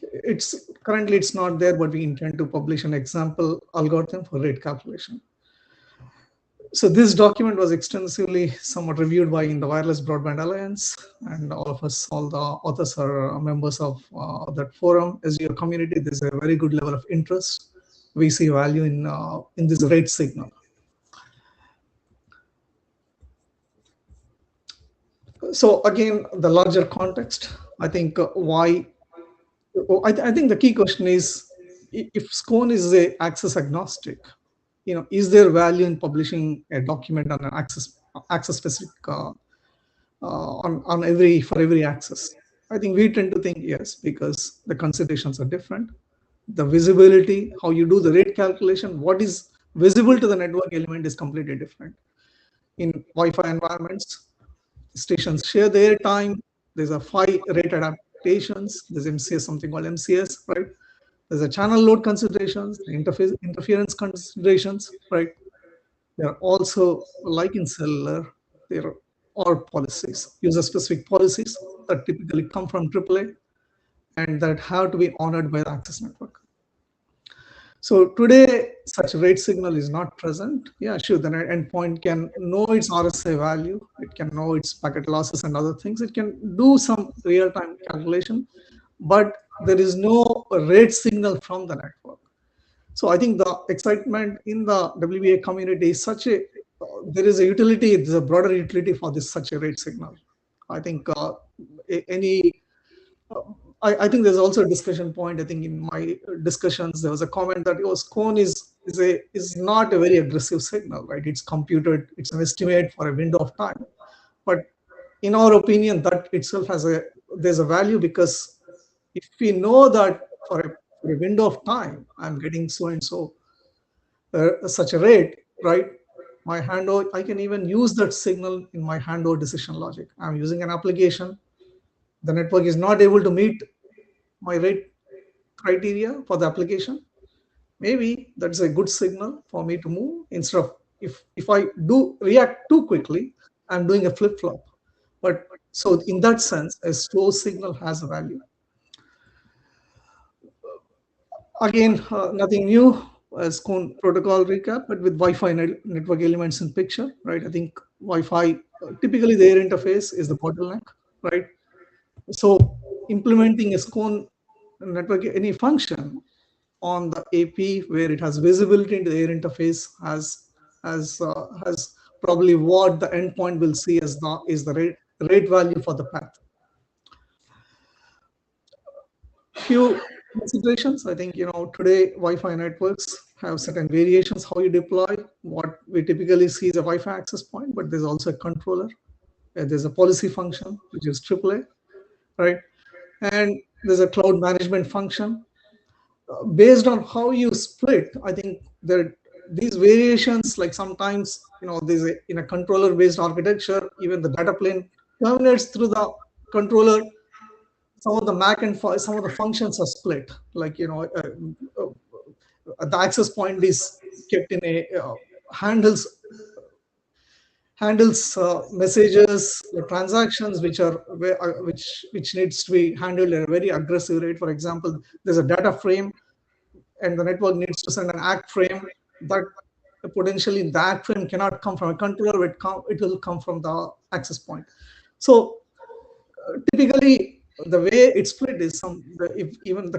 currently it's not there, but we intend to publish an example algorithm for rate calculation. So this document was extensively somewhat reviewed by the Wireless Broadband Alliance, and all the authors are members of that forum. As your community, there's a very good level of interest. We see value in this rate signal. So again, the larger context, I think I think the key question is, if SCONE is a access agnostic, is there value in publishing a document on an access specific for every access? I think we tend to think yes, because the considerations are different. The visibility, how you do the rate calculation, what is visible to the network element is completely different. In Wi-Fi environments, stations share their time. There's a 5 rate adaptations. There's MCS, something called MCS, right? There's a channel load considerations, interference considerations, right? There are also, like in cellular, there are policies, user-specific policies that typically come from AAA and that have to be honored by the access network. So today, such rate signal is not present. Yeah, sure, the endpoint can know its RSA value. It can know its packet losses and other things. It can do some real-time calculation, but there is no rate signal from the network. So I think the excitement in the WBA community is there is a utility, there's a broader utility for such a rate signal. I think I think there's also a discussion point. I think in my discussions, there was a comment that SCONE is not a very aggressive signal, right? It's computed, it's an estimate for a window of time. But in our opinion, that itself there's a value, because if we know that for a window of time, I'm getting so and so such a rate, right? My handover, I can even use that signal in my handover decision logic. I'm using an application. The network is not able to meet my rate criteria for the application. Maybe that's a good signal for me to move, instead of if I do react too quickly, I'm doing a flip-flop. But so in that sense, a slow signal has a value. Again, nothing new as SCONE protocol recap, but with Wi-Fi network elements in picture, right? I think Wi-Fi, typically their interface is the bottleneck, right? So implementing a SCONE network, any function on the AP where it has visibility into the air interface has probably what the endpoint will see as the rate value for the path. Few considerations. I think, today Wi-Fi networks have certain variations how you deploy. What we typically see is a Wi-Fi access point, but there's also a controller. There's a policy function, which is AAA, right? And there's a cloud management function. Based on how you split, I think these variations, like sometimes, in a controller-based architecture, even the data plane terminates through the controller. Some of the MAC and some of the functions are split. Like, the access point is kept in a handles messages, transactions which needs to be handled at a very aggressive rate. For example, there's a data frame and the network needs to send an ACK frame. That potentially the ACK frame cannot come from a controller, it will come from the access point. So typically the way it's split is if even the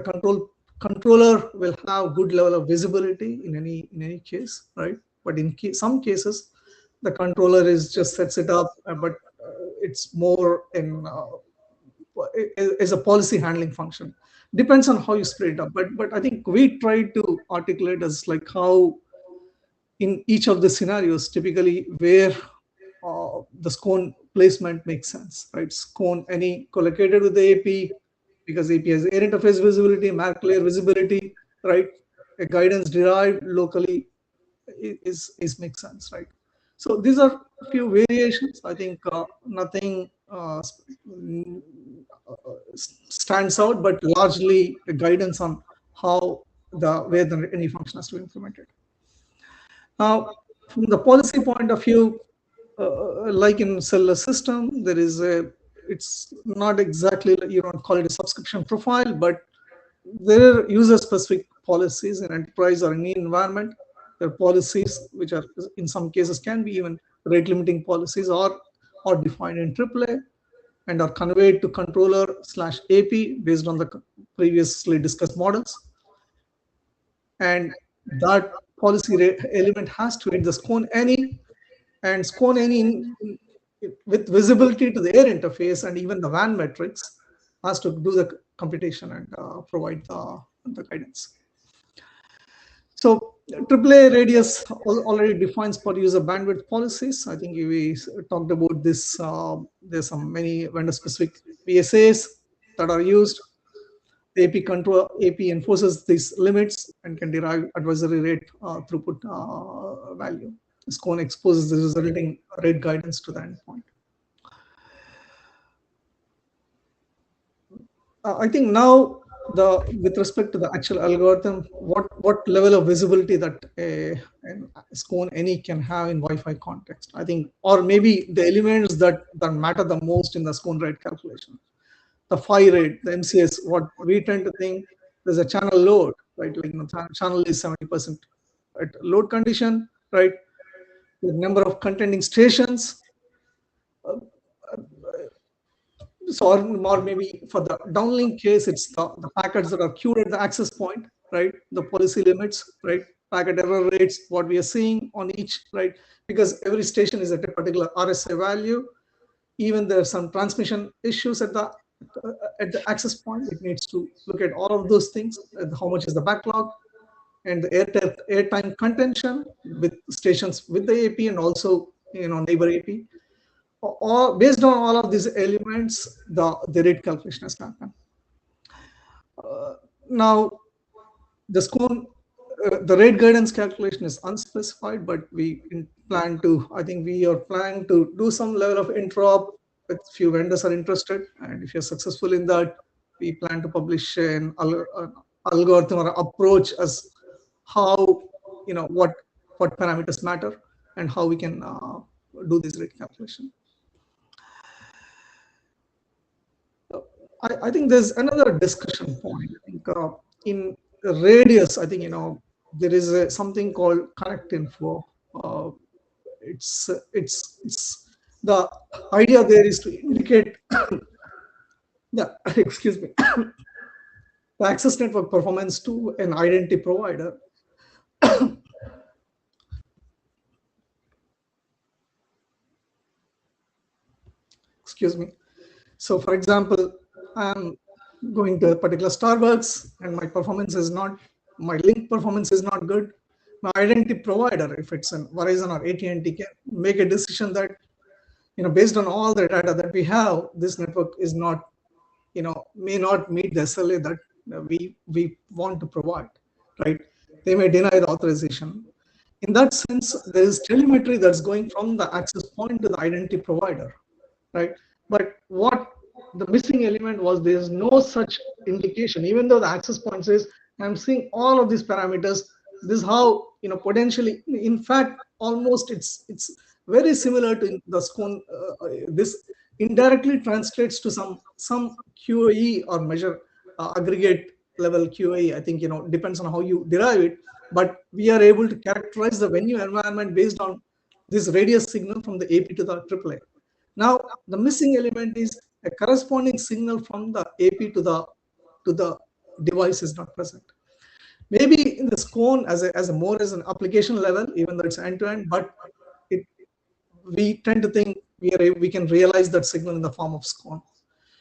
controller will have good level of visibility in any case, right? But in some cases, the controller just sets it up, but it's more is a policy handling function. Depends on how you split it up. But I think we try to articulate as like how in each of the scenarios, typically where the SCONE placement makes sense, right? SCONE any collocated with the AP, because AP has air interface visibility, MAC layer visibility, right? A guidance derived locally is makes sense, right? So these are a few variations. I think nothing stands out, but largely a guidance on how where any function has to be implemented. Now, from the policy point of view, like in cellular system, there is it's not exactly, you don't call it a subscription profile, but there are user-specific policies in enterprise or any environment. There are policies which are, in some cases, can be even rate-limiting policies or defined in AAA and are conveyed to controller/AP based on the previously discussed models. And that policy element has to hit the SCONE any, and SCONE any with visibility to the air interface and even the WAN metrics has to do the computation and provide the guidance. So AAA radius already defines per user bandwidth policies. I think we talked about this. There's many vendor specific PSAs that are used. The AP enforces these limits and can derive advisory rate throughput value. SCONE exposes the resulting rate guidance to the endpoint. I think now with respect to the actual algorithm, what level of visibility that SCONE any can have in Wi-Fi context, I think, or maybe the elements that matter the most in the SCONE rate calculation. The phi rate, the MCS, what we tend to think there's a channel load, right? Like channel is 70% at load condition, right? The number of contending stations. So or maybe for the downlink case, it's the packets that are queued at the access point, right? The policy limits, right? Packet error rates, what we are seeing on each, right? Because every station is at a particular RSA value. Even there are some transmission issues at the access point. It needs to look at all of those things. How much is the backlog and the airtime contention with stations with the AP and also neighbor AP. Or based on all of these elements, the rate calculation has happened. Now, the SCONE, the rate guidance calculation is unspecified, but we plan to. I think we are planning to do some level of interop with few vendors are interested, and if you're successful in that, we plan to publish an algorithm or approach as how what parameters matter and how we can do this rate calculation. I think there's another discussion point. I think in radius, I think there is something called connect info. It's the idea there is to indicate excuse me, the access network performance to an identity provider. Excuse me. So, for example, I'm going to a particular Starbucks and my performance is not, my link performance is not good, my identity provider, if it's an Verizon or AT&T, can make a decision that, based on all the data that we have, this network is not, may not meet the SLA that we want to provide, right? They may deny the authorization. In that sense, there is telemetry that's going from the access point to the identity provider, right? But what the missing element was, there is no such indication, even though the access point says, I'm seeing all of these parameters. This is how, potentially, in fact, almost it's very similar to the SCONE. This indirectly translates to some QoE or measure aggregate level QoE. I think, depends on how you derive it. But we are able to characterize the venue environment based on this radius signal from the AP to the AAA. Now, the missing element is a corresponding signal from the AP to the device is not present. Maybe in the SCONE as an application level, even though it's end-to-end, but we tend to think we can realize that signal in the form of SCONE.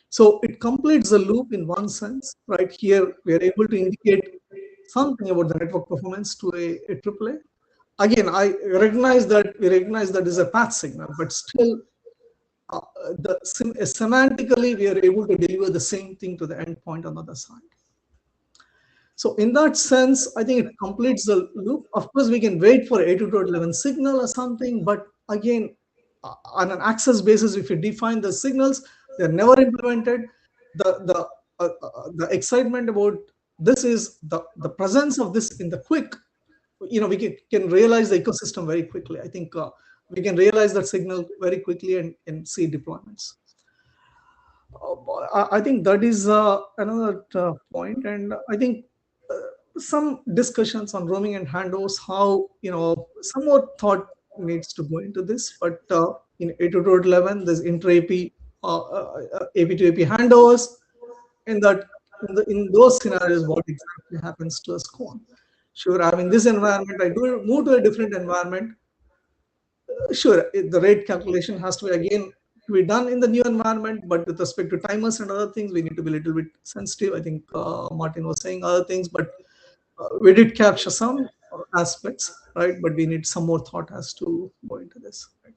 So it completes the loop in one sense, right? Here we are able to indicate something about the network performance to a AAA. Again, we recognize that is a path signal, but still, semantically, we are able to deliver the same thing to the endpoint on the other side. So in that sense, I think it completes the loop. Of course, we can wait for 802.11 signal or something, but again, on an access basis, if you define the signals, they're never implemented. The excitement about this is the presence of this in the quick. We can realize the ecosystem very quickly. I think we can realize that signal very quickly and see deployments. I think that is another point, and I think some discussions on roaming and handovers, how some more thought needs to go into this. But in 802.11, there's intra-AP, AP to AP handovers, and that in those scenarios, what exactly happens to a SCONE? Sure, I'm in this environment, I do move to a different environment. Sure, the rate calculation has to again be done in the new environment, but with respect to timers and other things, we need to be a little bit sensitive. I think Martin was saying other things, but we did capture some aspects, right? But we need some more thought as to go into this. Right?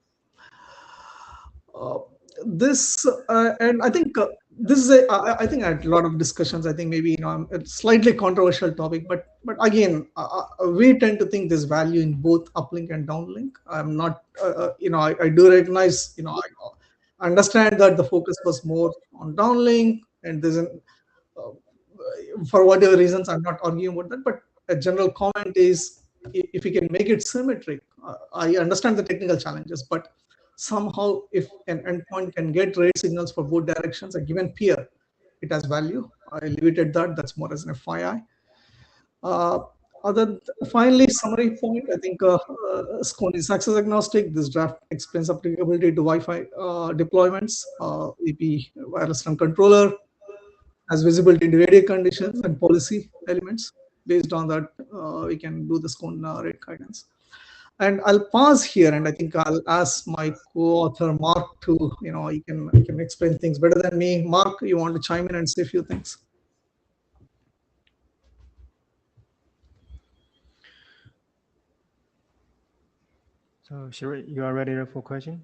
And I think this is I think I had a lot of discussions. I think maybe a slightly controversial topic, but again, we tend to think there's value in both uplink and downlink. I'm not, I do recognize, I understand that the focus was more on downlink, and there's for whatever reasons, I'm not arguing about that. But a general comment is, if we can make it symmetric, I understand the technical challenges, but somehow if an endpoint can get rate signals for both directions, a given peer, it has value. I leave it at that. That's more as an FYI. Finally, summary point, I think SCONE is access agnostic. This draft explains applicability to Wi-Fi deployments. EP wireless LAN controller has visibility into radio conditions and policy elements. Based on that, we can do the SCONE rate guidance. And I'll pause here, and I think I'll ask my co-author Mark to, he can explain things better than me. Mark, you want to chime in and say a few things? So, Shiri, you are ready for question?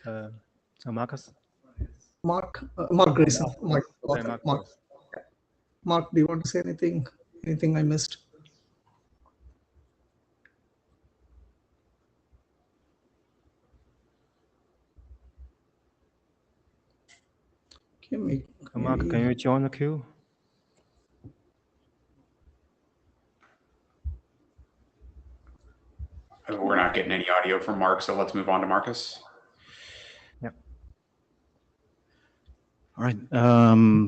So, Marcus? Mark Grayson. Mark, do you want to say anything? Anything I missed? Mark, can you join the queue? We're not getting any audio from Mark, so let's move on to Marcus. Yep. All right.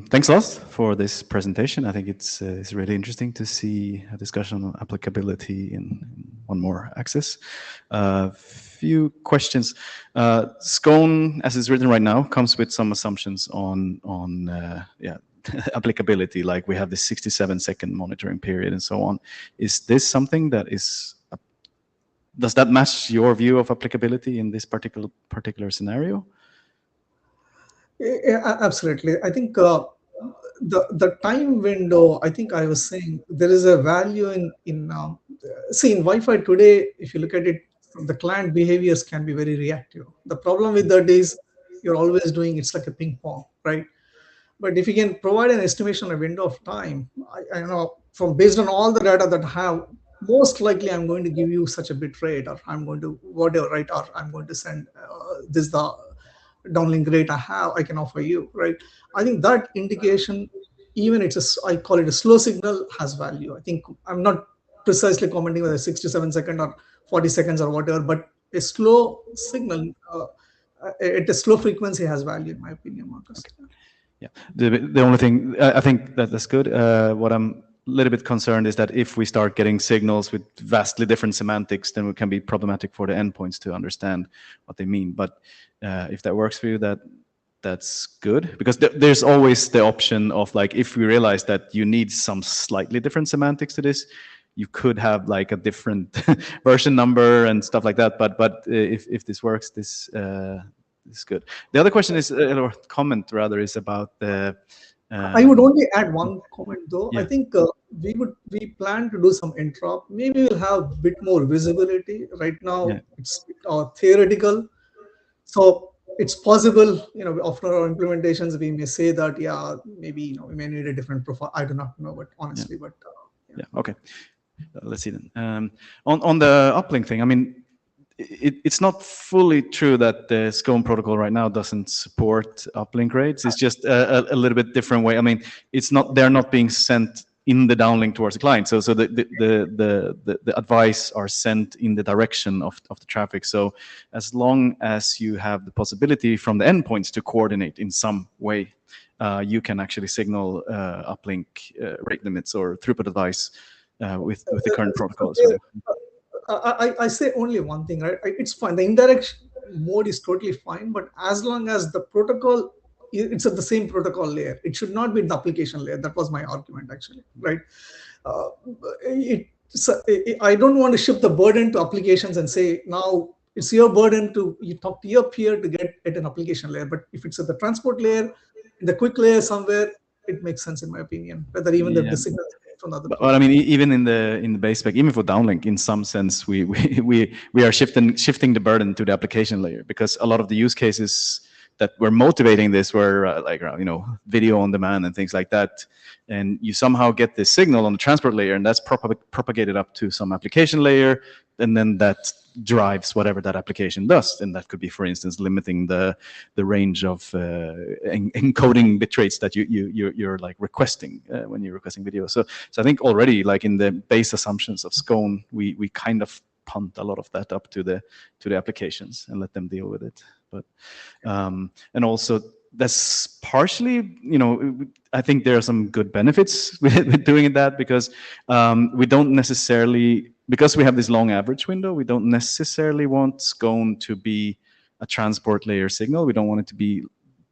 Thanks a lot for this presentation. I think it's really interesting to see a discussion on applicability in one more axis. Few questions. SCONE, as it's written right now, comes with some assumptions on applicability. Like we have this 67-second monitoring period and so on. Is this something that is? Does that match your view of applicability in this particular scenario? Yeah, absolutely. I think the time window, I think I was saying there is a value in see, in Wi-Fi today, if you look at it, the client behaviors can be very reactive. The problem with that is you're always doing, it's like a ping pong, right? But if you can provide an estimation, a window of time, I know from based on all the data that I have, most likely I'm going to give you such a bit rate, or I'm going to whatever, right? Or I'm going to send this the downlink rate I can offer you, right? I think that indication, even I call it a slow signal, has value. I think I'm not precisely commenting whether 67 seconds or 40 seconds or whatever, but a slow signal at a slow frequency has value, in my opinion, Marcus. Okay. Yeah, the only thing I think that's good. What I'm a little bit concerned is that if we start getting signals with vastly different semantics, then it can be problematic for the endpoints to understand what they mean. But if that works for you, that's good, because there's always the option of, like, if we realize that you need some slightly different semantics to this, you could have like a different version number and stuff like that. But if this works, this is good. The other question is, or comment rather, is about the. I would only add one comment though. Yeah. I think we plan to do some interop. Maybe we'll have a bit more visibility. Right now, Yeah. it's theoretical, so it's possible. After our implementations, we may say that maybe we may need a different profile. I do not know, but honestly, Yeah. but yeah. Okay. Let's see then. On the uplink thing, I mean, it's not fully true that the SCONE protocol right now doesn't support uplink rates. It's just a little bit different way. I mean, they're not being sent in the downlink towards the client. So the advice are sent in the direction of the traffic. So as long as you have the possibility from the endpoints to coordinate in some way, you can actually signal uplink rate limits or throughput advice with the current protocol as well. I say only one thing, right? It's fine. The indirect mode is totally fine, but as long as the protocol, it's at the same protocol layer, it should not be the application layer. That was my argument, actually, right? I don't want to shift the burden to applications and say, now it's your burden you talk to your peer to get at an application layer. But if it's at the transport layer, in the quick layer somewhere, it makes sense, in my opinion, whether even the signal. But I mean, even in the base spec, even for downlink, in some sense, we are shifting the burden to the application layer, because a lot of the use cases that were motivating this were like video on demand and things like that, and you somehow get this signal on the transport layer, and that's propagated up to some application layer, and then that drives whatever that application does. And that could be, for instance, limiting the range of encoding bit rates that you're like requesting when you're requesting video. So I think already, like in the base assumptions of SCONE, we kind of punt a lot of that up to the applications and let them deal with it. But and also that's partially, I think there are some good benefits with doing that, because we don't necessarily, because we have this long average window, we don't necessarily want SCONE to be a transport layer signal. We don't want it to be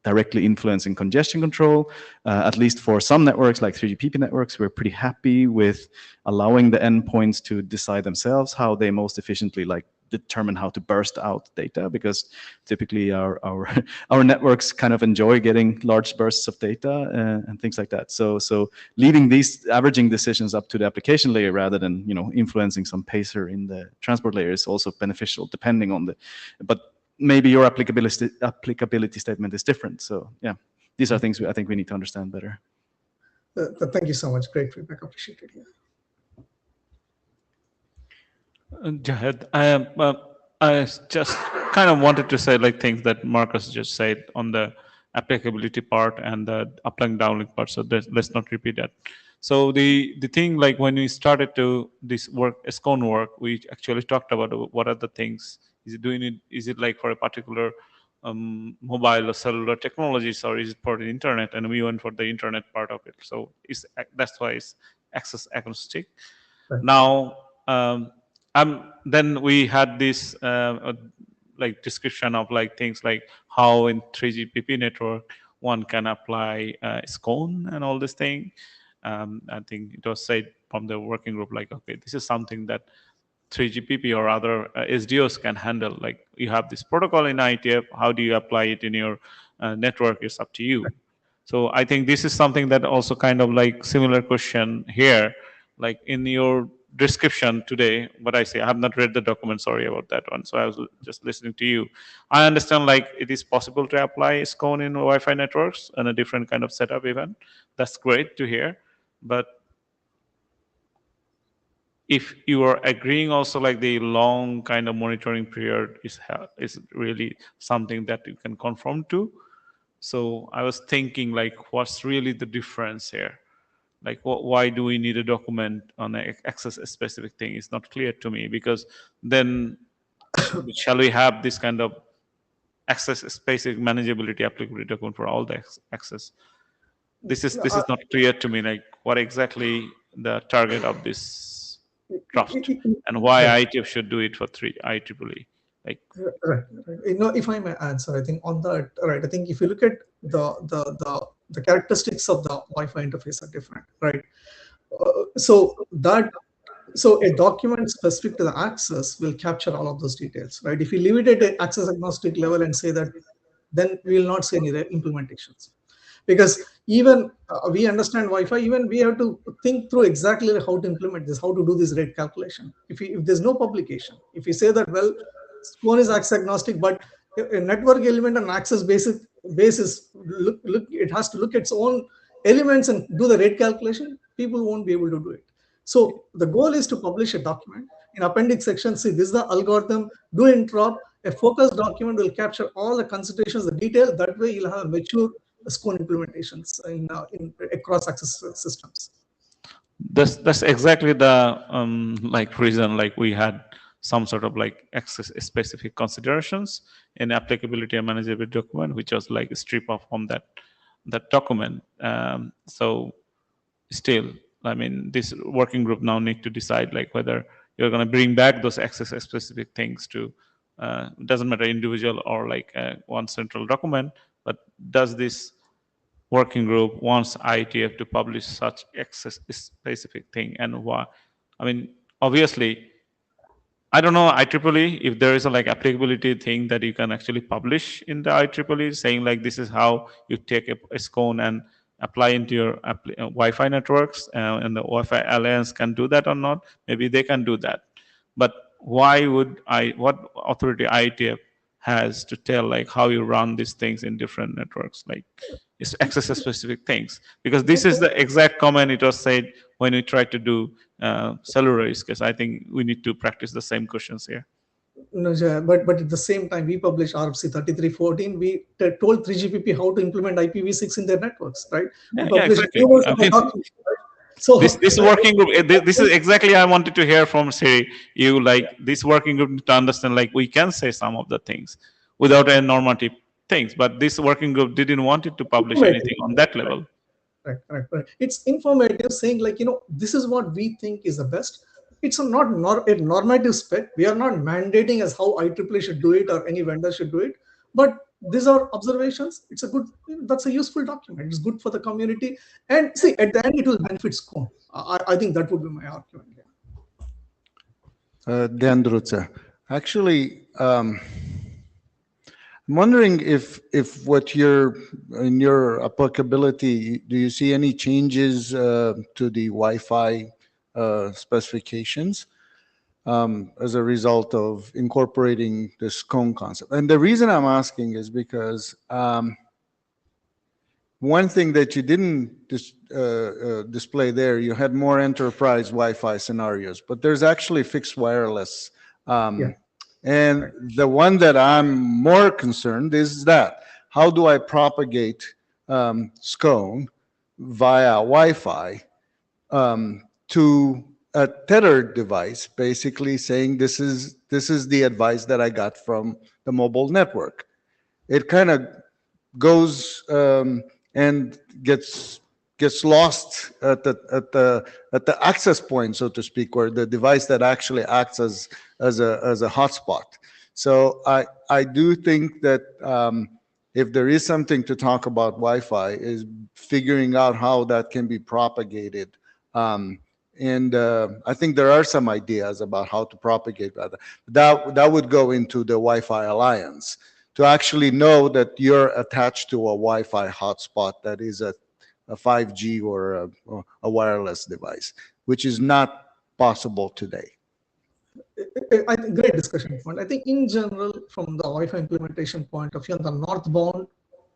directly influencing congestion control. At least for some networks like 3GPP networks, we're pretty happy with allowing the endpoints to decide themselves how they most efficiently determine how to burst out data, because typically our networks kind of enjoy getting large bursts of data and things like that. So leaving these averaging decisions up to the application layer rather than influencing some pacer in the transport layer is also beneficial, depending on but maybe your applicability statement is different. So yeah, these are things I think we need to understand better. Thank you so much. Great feedback. Appreciate it. Yeah. Jahed, I just kind of wanted to say things that Marcus just said on the applicability part and the uplink downlink part. So let's not repeat that. So the thing, when we started to this work, SCONE work, we actually talked about what are the things. Is it like for a particular mobile or cellular technologies, or is it for the internet? And we went for the internet part of it. So that's why it's access agnostic. Right. Now. Then we had this description of things like how in 3GPP network one can apply SCONE and all this thing. I think it was said from the working group, okay, this is something that 3GPP or other SDOs can handle. You have this protocol in IETF, how do you apply it in your network is up to you. So I think this is something that also kind of like similar question here, like in your description today, what I say, I have not read the document, sorry about that one. So I was just listening to you. I understand like it is possible to apply SCONE in Wi-Fi networks and a different kind of setup even. That's great to hear. But if you are agreeing also like the long kind of monitoring period is really something that you can conform to. So I was thinking like, what's really the difference here? Like, why do we need a document on an access a specific thing? It's not clear to me, because then shall we have this kind of access specific manageability applicability document for all the access? This is not clear to me, like what exactly the target of this draft and why IETF should do it for IEEE. Like, right. If I may answer, I think on that, right, I think if you look at the characteristics of the Wi-Fi interface are different, right? So a document specific to the access will capture all of those details, right? If you leave it at an access agnostic level and say that, then we will not see any implementations. Because even we understand Wi-Fi, even we have to think through exactly how to implement this, how to do this rate calculation. If there's no publication, if you say that, well, SCONE is access agnostic, but a network element on access basis it has to look at its own elements and do the rate calculation, people won't be able to do it. So the goal is to publish a document in appendix section. See, this is the algorithm, do interop. A focused document will capture all the considerations, the detail. That way you'll have mature SCONE implementations in across access systems. That's exactly the like reason, like we had some sort of like access specific considerations in applicability and manageability document, which was like a strip off from that document. So still, I mean, this working group now need to decide like whether you're going to bring back those access specific things to doesn't matter individual or like one central document, but does this working group wants IETF to publish such access specific thing, and why? I mean, obviously, I don't know IEEE if there is a like applicability thing that you can actually publish in the IEEE saying like this is how you take a SCONE and apply into your Wi-Fi networks, and the Wi-Fi Alliance can do that or not. Maybe they can do that, but why would what authority IETF has to tell like how you run these things in different networks, like it's access specific things? Because this is the exact comment it was said when we tried to do cellular use case. I think we need to practice the same questions here. No, but at the same time, we published RFC 3314. We told 3GPP how to implement IPv6 in their networks, right? Yeah, exactly. I mean, so this working group, this is exactly I wanted to hear from Siri. You like this working group to understand like we can say some of the things without a normative things, but this working group didn't want it to publish anything on that level. Right. It's informative, saying like, this is what we think is the best. It's not a normative spec. We are not mandating as how IEEE should do it or any vendor should do it. But these are observations. That's a useful document. It's good for the community. And see, at the end, it will benefit SCONE. I think that would be my argument. Dendruca, actually, I'm wondering if what in your applicability, do you see any changes to the Wi-Fi specifications as a result of incorporating the SCONE concept? And the reason I'm asking is because one thing that you didn't display there, you had more enterprise Wi-Fi scenarios, but there's actually fixed wireless. And the one that I'm more concerned is that, how do I propagate SCONE via Wi-Fi to a tethered device, basically saying this is the advice that I got from the mobile network? It kind of goes and gets lost at the access point, so to speak, or the device that actually acts as a hotspot. So I do think that if there is something to talk about Wi-Fi, is figuring out how that can be propagated. And I think there are some ideas about how to propagate that. That would go into the Wi-Fi Alliance. to actually know that you're attached to a Wi-Fi hotspot that is a 5G or a wireless device, which is not possible today. I think great discussion point. I think in general, from the Wi-Fi implementation point of view, on the northbound,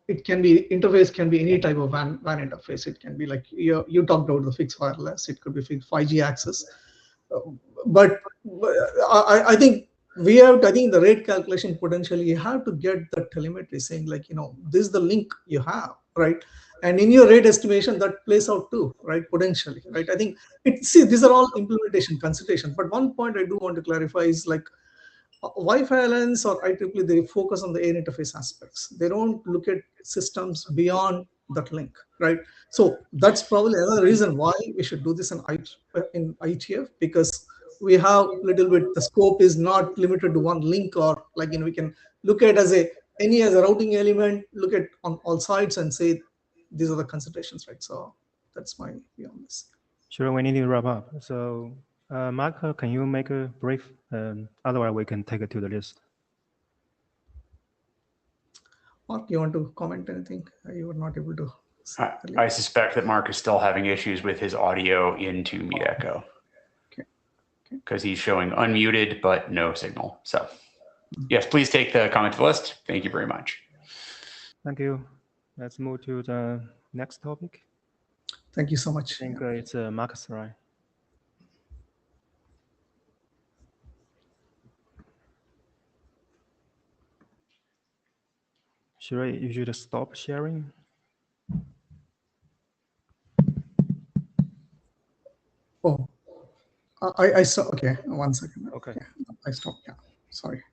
it can be interface can be any type of WAN interface. It can be like you talked about the fixed wireless. It could be fixed 5G access. But I think we have. I think the rate calculation potentially you have to get the telemetry saying like this is the link you have, right? And in your rate estimation that plays out too, right? Potentially, right? I think these are all implementation considerations. But one point I do want to clarify is like Wi-Fi Alliance or IEEE, they focus on the air interface aspects. They don't look at systems beyond that link, right? So that's probably another reason why we should do this in IETF, because we have little bit, the scope is not limited to one link, or like, we can look at as a routing element, look at on all sides and say, these are the considerations, right? So that's my view on this. Sure, we need to wrap up. So Mark, can you make a brief? Otherwise, we can take it to the list. Mark, you want to comment anything? You were not able to. I suspect that Mark is still having issues with his audio into Meet Echo. Because he's showing unmuted, but no signal. So yes, please take the comment to the list. Thank you very much. Thank you. Let's move to the next topic. Thank you so much. I think it's Marcus, right? You should stop sharing. Oh, I saw. Okay, 1 second. Okay. Yeah, I stopped. Yeah, sorry.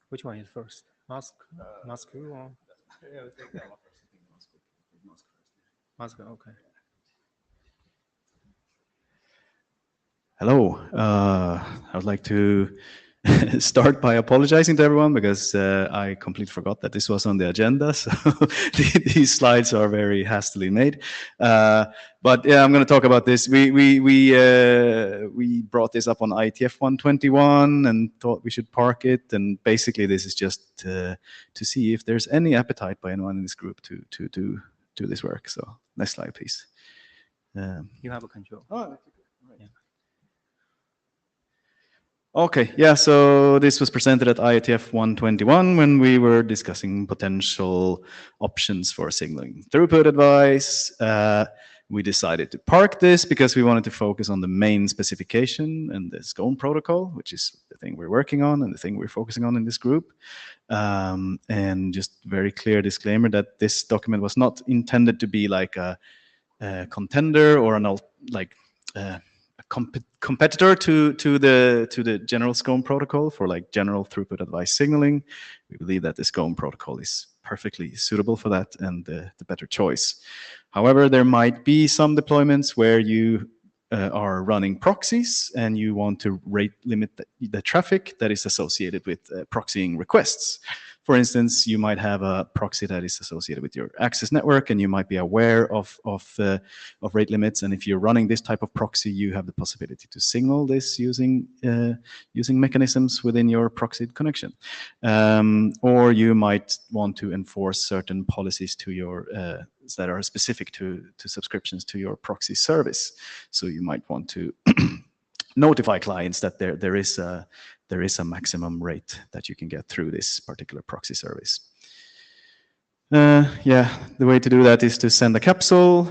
Which one is first? Mask or? Mask. Okay. Hello. I would like to start by apologizing to everyone because I completely forgot that this was on the agenda. So these slides are very hastily made. But yeah, I'm going to talk about this. We brought this up on IETF 121 and thought we should park it. And basically, this is just to see if there's any appetite by anyone in this group to do this work. So next slide, please. You have a control. Oh, yeah. Okay, yeah, so this was presented at IETF 121 when we were discussing potential options for signaling throughput advice. We decided to park this because we wanted to focus on the main specification and the SCONE protocol, which is the thing we're working on and the thing we're focusing on in this group. And just very clear disclaimer that this document was not intended to be like a contender or a competitor to the general SCONE protocol for like general throughput advice signaling. We believe that the SCONE protocol is perfectly suitable for that and the better choice. However, there might be some deployments where you are running proxies and you want to rate limit the traffic that is associated with proxying requests. For instance, you might have a proxy that is associated with your access network, and you might be aware of rate limits. And if you're running this type of proxy, you have the possibility to signal this using mechanisms within your proxied connection. Or you might want to enforce certain policies to your that are specific to subscriptions to your proxy service. So you might want to notify clients that there is a maximum rate that you can get through this particular proxy service. Yeah, the way to do that is to send a capsule.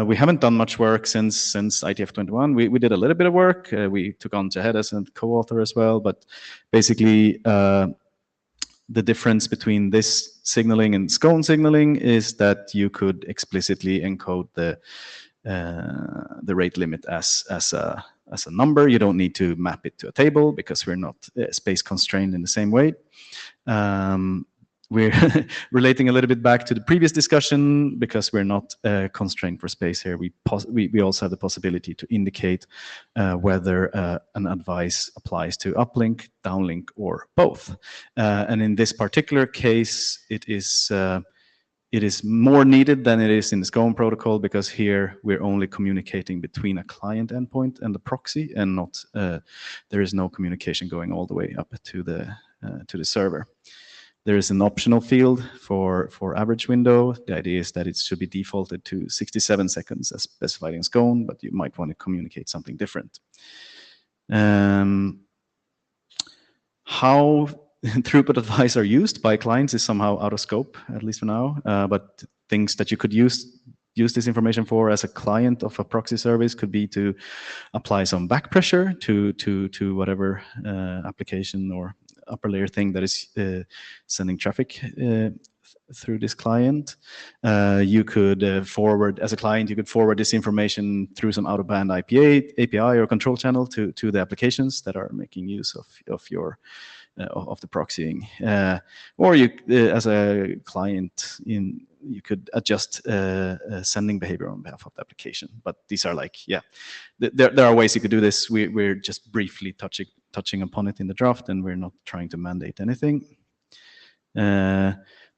We haven't done much work since IETF 21. We did a little bit of work. We took on Jahed as a co-author as well, but basically the difference between this signaling and SCONE signaling is that you could explicitly encode the rate limit as a number. You don't need to map it to a table because we're not space constrained in the same way. We're relating a little bit back to the previous discussion because we're not constrained for space here. We also have the possibility to indicate whether an advice applies to uplink, downlink, or both. And in this particular case, it is it is more needed than it is in the SCONE protocol, because here we're only communicating between a client endpoint and the proxy, and not there is no communication going all the way up to the server. There is an optional field for average window. The idea is that it should be defaulted to 67 seconds as specified in SCONE, but you might want to communicate something different. How throughput advice are used by clients is somehow out of scope, at least for now. But things that you could use this information for as a client of a proxy service could be to apply some back pressure to whatever application or upper layer thing that is sending traffic through this client. You could forward, as a client, you could forward this information through some out-of-band API or control channel to the applications that are making use of your of the proxying. Or you, as a client, you could adjust sending behavior on behalf of the application. But these are like, yeah, there are ways you could do this. We're just briefly touching upon it in the draft, and we're not trying to mandate anything.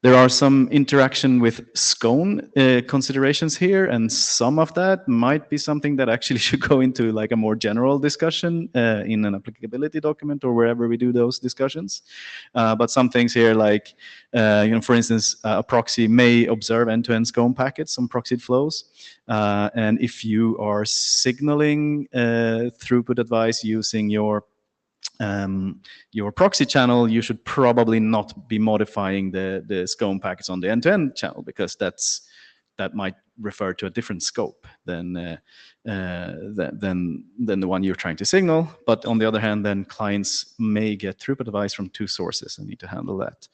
There are some interaction with SCONE considerations here, and some of that might be something that actually should go into like a more general discussion in an applicability document or wherever we do those discussions. But some things here, like, for instance, a proxy may observe end-to-end SCONE packets on proxied flows. And if you are signaling throughput advice using your proxy channel, you should probably not be modifying the SCONE packets on the end-to-end channel, because that might refer to a different scope than the one you're trying to signal. But on the other hand, then clients may get throughput advice from two sources and need to handle that.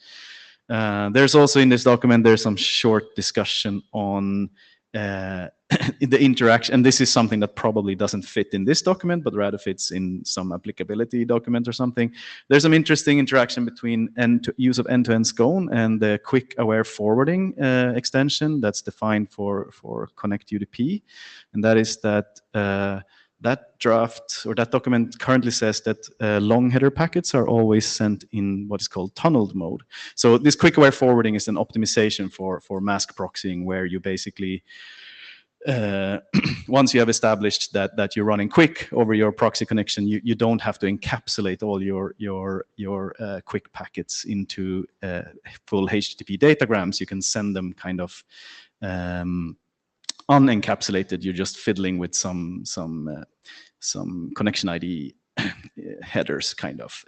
There's also in this document, there's some short discussion on the interaction, and this is something that probably doesn't fit in this document, but rather fits in some applicability document or something. There's some interesting interaction between use of end-to-end SCONE and the quick aware forwarding extension that's defined for Connect UDP, and that is that that draft or that document currently says that long header packets are always sent in what is called tunneled mode. So this quick aware forwarding is an optimization for mask proxying, where you basically once you have established that you're running quick over your proxy connection, you don't have to encapsulate all your quick packets into full HTTP datagrams. You can send them kind of unencapsulated. You're just fiddling with some connection ID headers, kind of.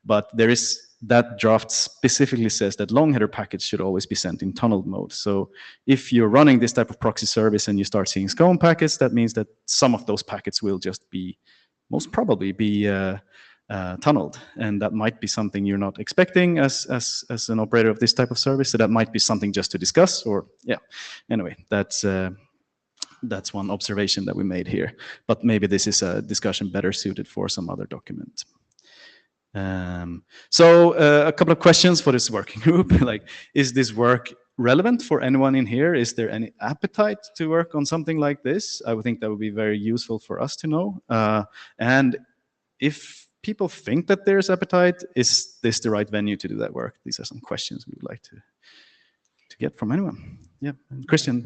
But there is that draft specifically says that long header packets should always be sent in tunneled mode. So if you're running this type of proxy service and you start seeing SCONE packets, that means that some of those packets will just be, most probably be tunneled, and that might be something you're not expecting as an operator of this type of service. So that might be something just to discuss, or yeah. Anyway, that's one observation that we made here. But maybe this is a discussion better suited for some other document. So a couple of questions for this working group. Like, is this work relevant for anyone in here? Is there any appetite to work on something like this? I would think that would be very useful for us to know. And if people think that there's appetite, is this the right venue to do that work? These are some questions we would like to get from anyone. Yeah, Christian.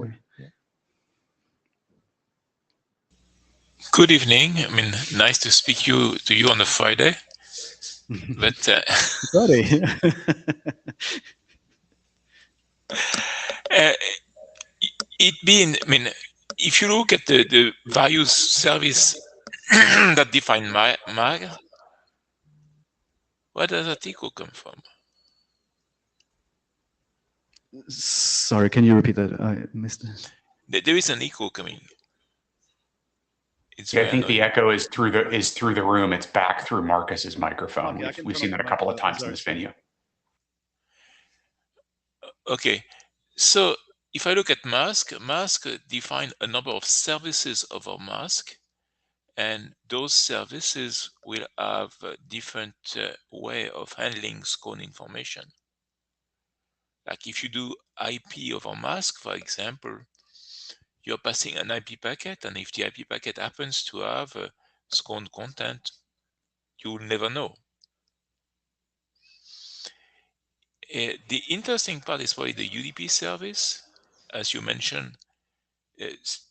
Good evening. I mean, nice to speak to you on a Friday. But Friday. it being, I mean, if you look at the various service that define MAG, where does that echo come from? Sorry, can you repeat that? I missed it. There is an echo coming. Yeah, I think the echo is through the room. It's back through Marcus's microphone. Okay, we've seen that a couple of times in this venue. Okay, so if I look at mask define a number of services over mask, and those services will have a different way of handling SCONE information. Like if you do IP over mask, for example, you're passing an IP packet, and if the IP packet happens to have SCONE content, you will never know. The interesting part is probably the UDP service, as you mentioned,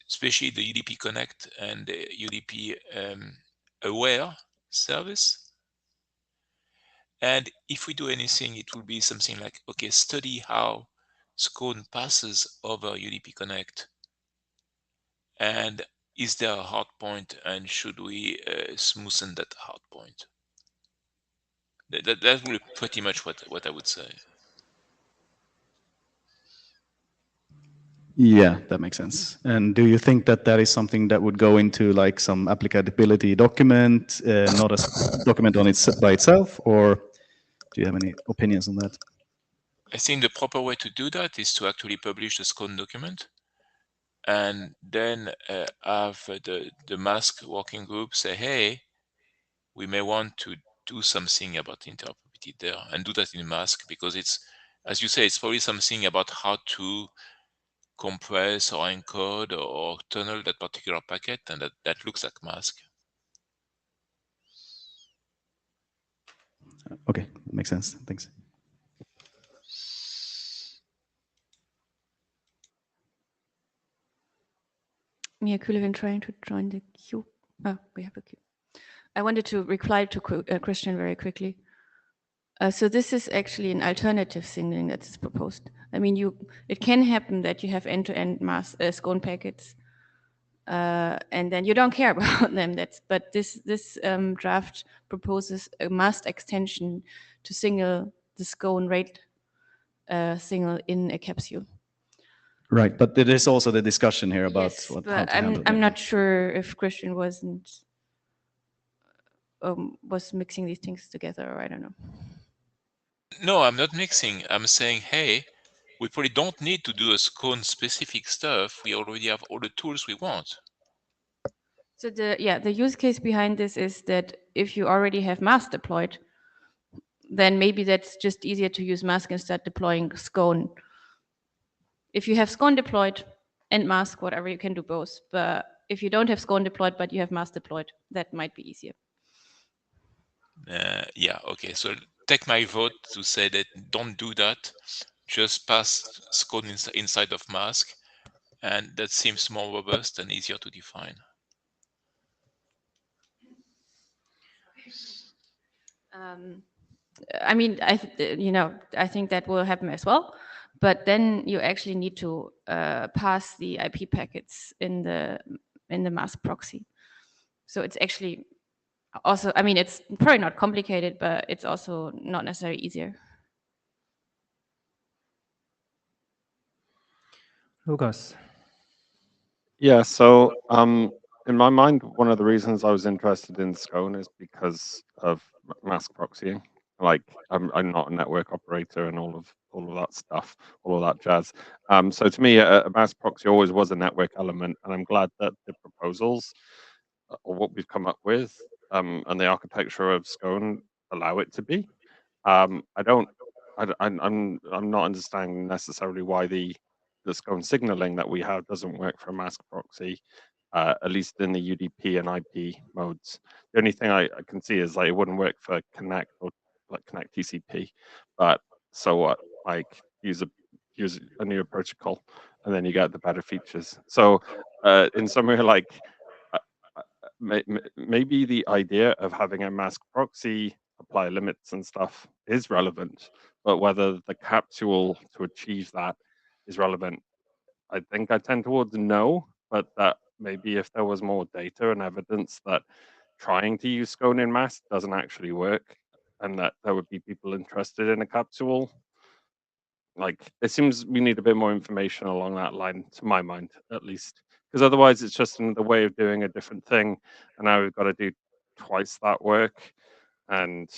especially the UDP Connect and the UDP Aware service. And if we do anything, it will be something like, okay, study how SCONE passes over UDP Connect. And is there a hard point, and should we smoothen that hard point? That will be pretty much what I would say. Yeah, that makes sense. And do you think that that is something that would go into like some applicability document, not a document on by itself, or do you have any opinions on that? I think the proper way to do that is to actually publish the SCONE document, and then have the mask working group say, hey, we may want to do something about interoperability there, and do that in mask, because it's, as you say, it's probably something about how to compress or encode or tunnel that particular packet, and that looks like mask. Okay, makes sense. Thanks. Mia Kulevin trying to join the queue. Oh, we have a queue. I wanted to reply to Christian very quickly. So this is actually an alternative signaling that is proposed. I mean, it can happen that you have end-to-end mass SCONE packets, and then you don't care about them. But this draft proposes a masked extension to signal the SCONE rate signal in a capsule. Right, but there is also the discussion here about Yes, how but to handle it. I'm not sure if Christian was mixing these things together, or I don't know. No, I'm not mixing. I'm saying, hey, we probably don't need to do a SCONE specific stuff. We already have all the tools we want. So the use case behind this is that if you already have mask deployed, then maybe that's just easier to use mask and start deploying SCONE. If you have SCONE deployed and mask, whatever, you can do both. But if you don't have SCONE deployed, but you have mask deployed, that might be easier. Yeah, okay. So take my vote to say that don't do that. Just pass SCONE inside of mask, and that seems more robust and easier to define. I mean, I think that will happen as well. But then you actually need to pass the IP packets in the mask proxy. So it's actually also, I mean, it's probably not complicated, but it's also not necessarily easier. Lucas. Yeah, so in my mind, one of the reasons I was interested in SCONE is because of mask proxying. Like I'm not a network operator and all of that stuff, all of that jazz. So to me, a mask proxy always was a network element, and I'm glad that the proposals or what we've come up with and the architecture of SCONE allow it to be. I'm not understanding necessarily why the SCONE signaling that we have doesn't work for a mask proxy, at least in the UDP and IP modes. The only thing I can see is like it wouldn't work for Connect or like Connect TCP, but so what? Like use a newer protocol, and then you get the better features. So in somewhere like maybe the idea of having a mask proxy apply limits and stuff is relevant, but whether the capsule to achieve that is relevant, I think I tend towards no, but that maybe if there was more data and evidence that trying to use SCONE in mask doesn't actually work, and that there would be people interested in a capsule, like it seems we need a bit more information along that line, to my mind at least, because otherwise it's just another way of doing a different thing, and now we've got to do twice that work, and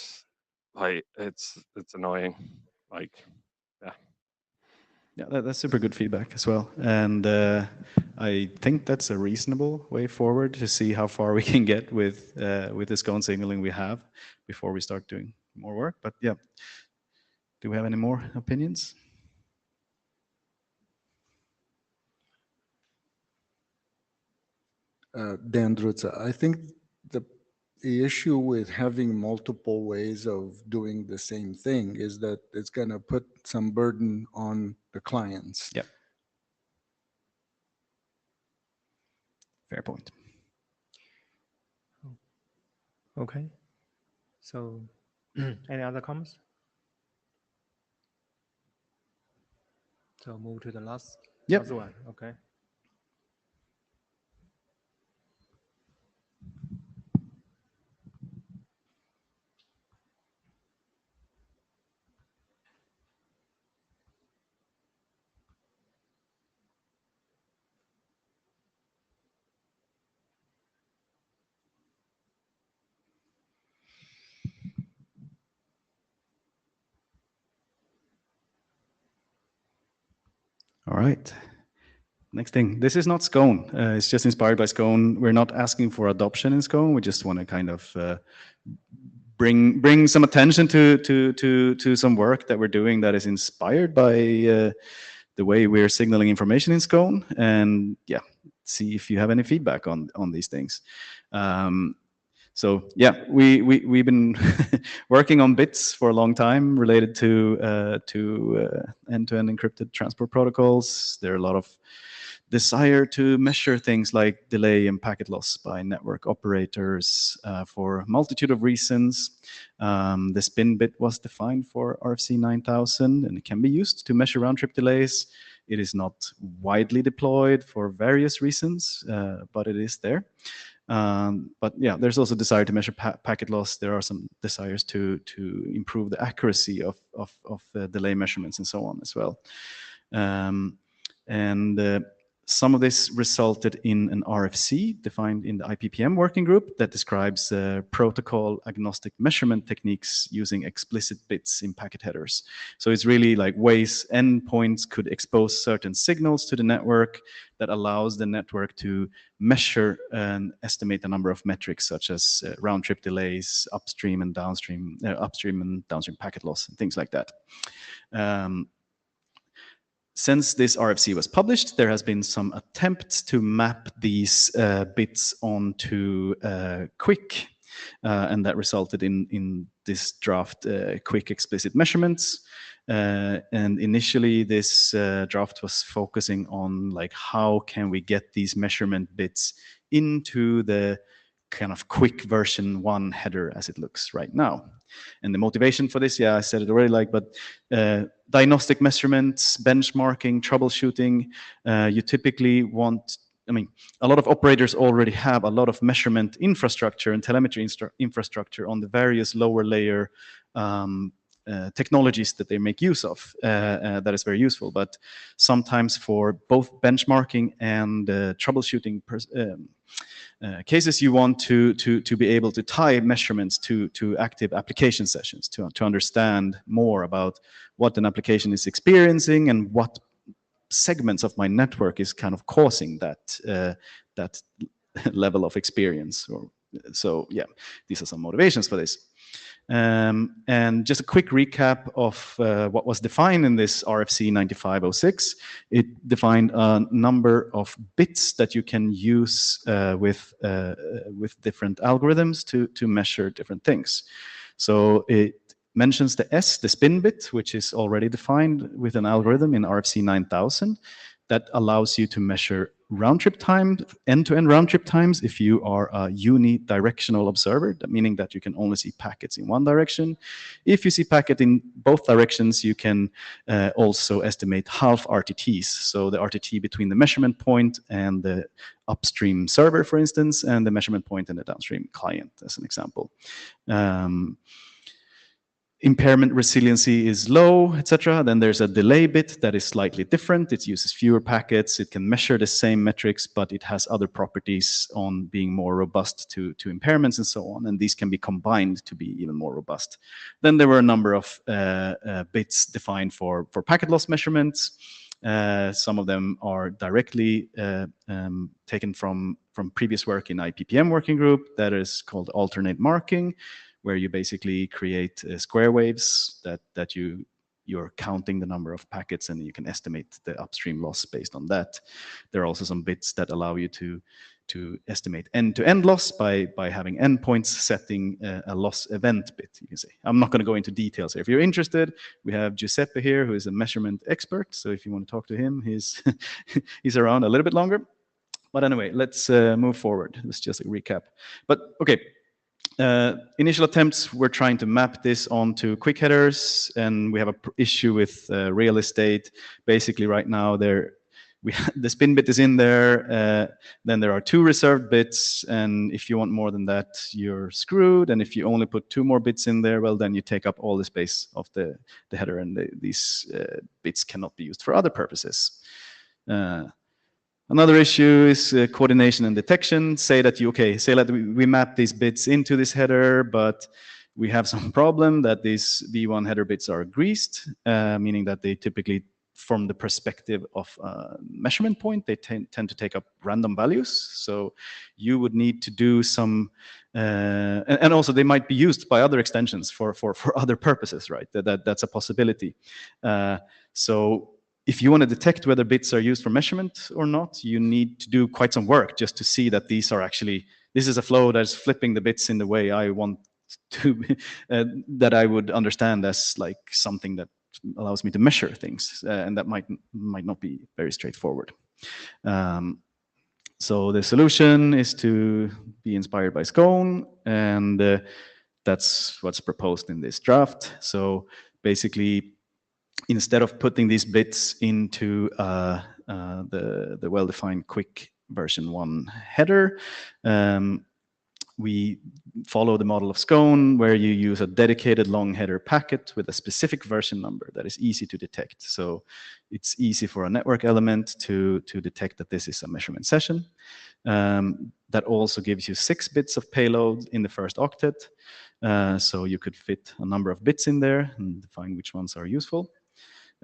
like it's annoying. Like, yeah. Yeah, that's super good feedback as well. And I think that's a reasonable way forward to see how far we can get with the SCONE signaling we have before we start doing more work. But yeah, do we have any more opinions? Dan Drutza, I think the issue with having multiple ways of doing the same thing is that it's going to put some burden on the clients. Yep. Fair point. Okay. So, any other comments? So move to the last one. Okay. All right. Next thing, this is not SCONE. It's just inspired by SCONE. We're not asking for adoption in SCONE. We just want to kind of bring some attention to some work that we're doing that is inspired by the way we're signaling information in SCONE, and yeah, see if you have any feedback on these things. So yeah, we've been working on bits for a long time related to end-to-end encrypted transport protocols. There are a lot of desire to measure things like delay and packet loss by network operators for a multitude of reasons. The spin bit was defined for RFC 9000, and it can be used to measure round-trip delays. It is not widely deployed for various reasons, but it is there. But yeah, there's also desire to measure packet loss. There are some desires to improve the accuracy of the delay measurements and so on as well. Some of this resulted in an RFC defined in the IPPM working group that describes protocol agnostic measurement techniques using explicit bits in packet headers. So it's really like ways endpoints could expose certain signals to the network that allows the network to measure and estimate a number of metrics such as round trip delays, upstream and downstream packet loss, and things like that. Since this RFC was published, there has been some attempts to map these bits onto quick, and that resulted in this draft quick explicit measurements. And initially, this draft was focusing on like how can we get these measurement bits into the kind of quick version 1 header as it looks right now. And the motivation for this, yeah, I said it already, like, but diagnostic measurements, benchmarking, troubleshooting, you typically want, I mean, a lot of operators already have a lot of measurement infrastructure and telemetry infrastructure on the various lower layer technologies that they make use of. That is very useful, but sometimes for both benchmarking and troubleshooting cases, you want to be able to tie measurements to active application sessions to understand more about what an application is experiencing and what segments of my network is kind of causing that that level of experience. So yeah, these are some motivations for this. And just a quick recap of what was defined in this RFC 9506. It defined a number of bits that you can use with different algorithms to measure different things. So it mentions the spin bit, which is already defined with an algorithm in RFC 9000 that allows you to measure round-trip time, end-to-end round-trip times if you are a unidirectional observer, meaning that you can only see packets in one direction. If you see packet in both directions, you can also estimate half RTTs, so the RTT between the measurement point and the upstream server, for instance, and the measurement point and the downstream client, as an example. Impairment resiliency is low, etc. Then there's a delay bit that is slightly different. It uses fewer packets. It can measure the same metrics, but it has other properties on being more robust to impairments and so on. And these can be combined to be even more robust. Then there were a number of bits defined for packet loss measurements. Some of them are directly taken from previous work in IPPM working group that is called alternate marking, where you basically create square waves that you're counting the number of packets and you can estimate the upstream loss based on that. There are also some bits that allow you to to estimate end-to-end loss by having endpoints setting a loss event bit, you can say. I'm not going to go into details here. If you're interested, we have Giuseppe here, who is a measurement expert. So if you want to talk to him, he's he's around a little bit longer. But anyway, let's move forward. Let's just recap. But okay, initial attempts, we're trying to map this onto quick headers, and we have an issue with real estate. Basically, right now, the spin bit is in there, then there are 2 reserved bits, and if you want more than that, you're screwed. And if you only put 2 more bits in there, well, then you take up all the space of the header, and these bits cannot be used for other purposes. Another issue is coordination and detection. Say that we map these bits into this header, but we have some problem that these V1 header bits are greased, meaning that they typically, from the perspective of measurement point, they tend to take up random values. So you would need to do some, and also they might be used by other extensions for other purposes, right? That's a possibility. So if you want to detect whether bits are used for measurement or not, you need to do quite some work just to see that these are actually, this is a flow that's flipping the bits in the way I want to, that I would understand as like something that allows me to measure things, and that might not be very straightforward. So the solution is to be inspired by SCONE, and that's what's proposed in this draft. So basically, instead of putting these bits into the well-defined quick version 1 header, we follow the model of SCONE, where you use a dedicated long header packet with a specific version number that is easy to detect. So it's easy for a network element to detect that this is a measurement session. That also gives you 6 bits of payload in the first octet. So you could fit a number of bits in there and define which ones are useful.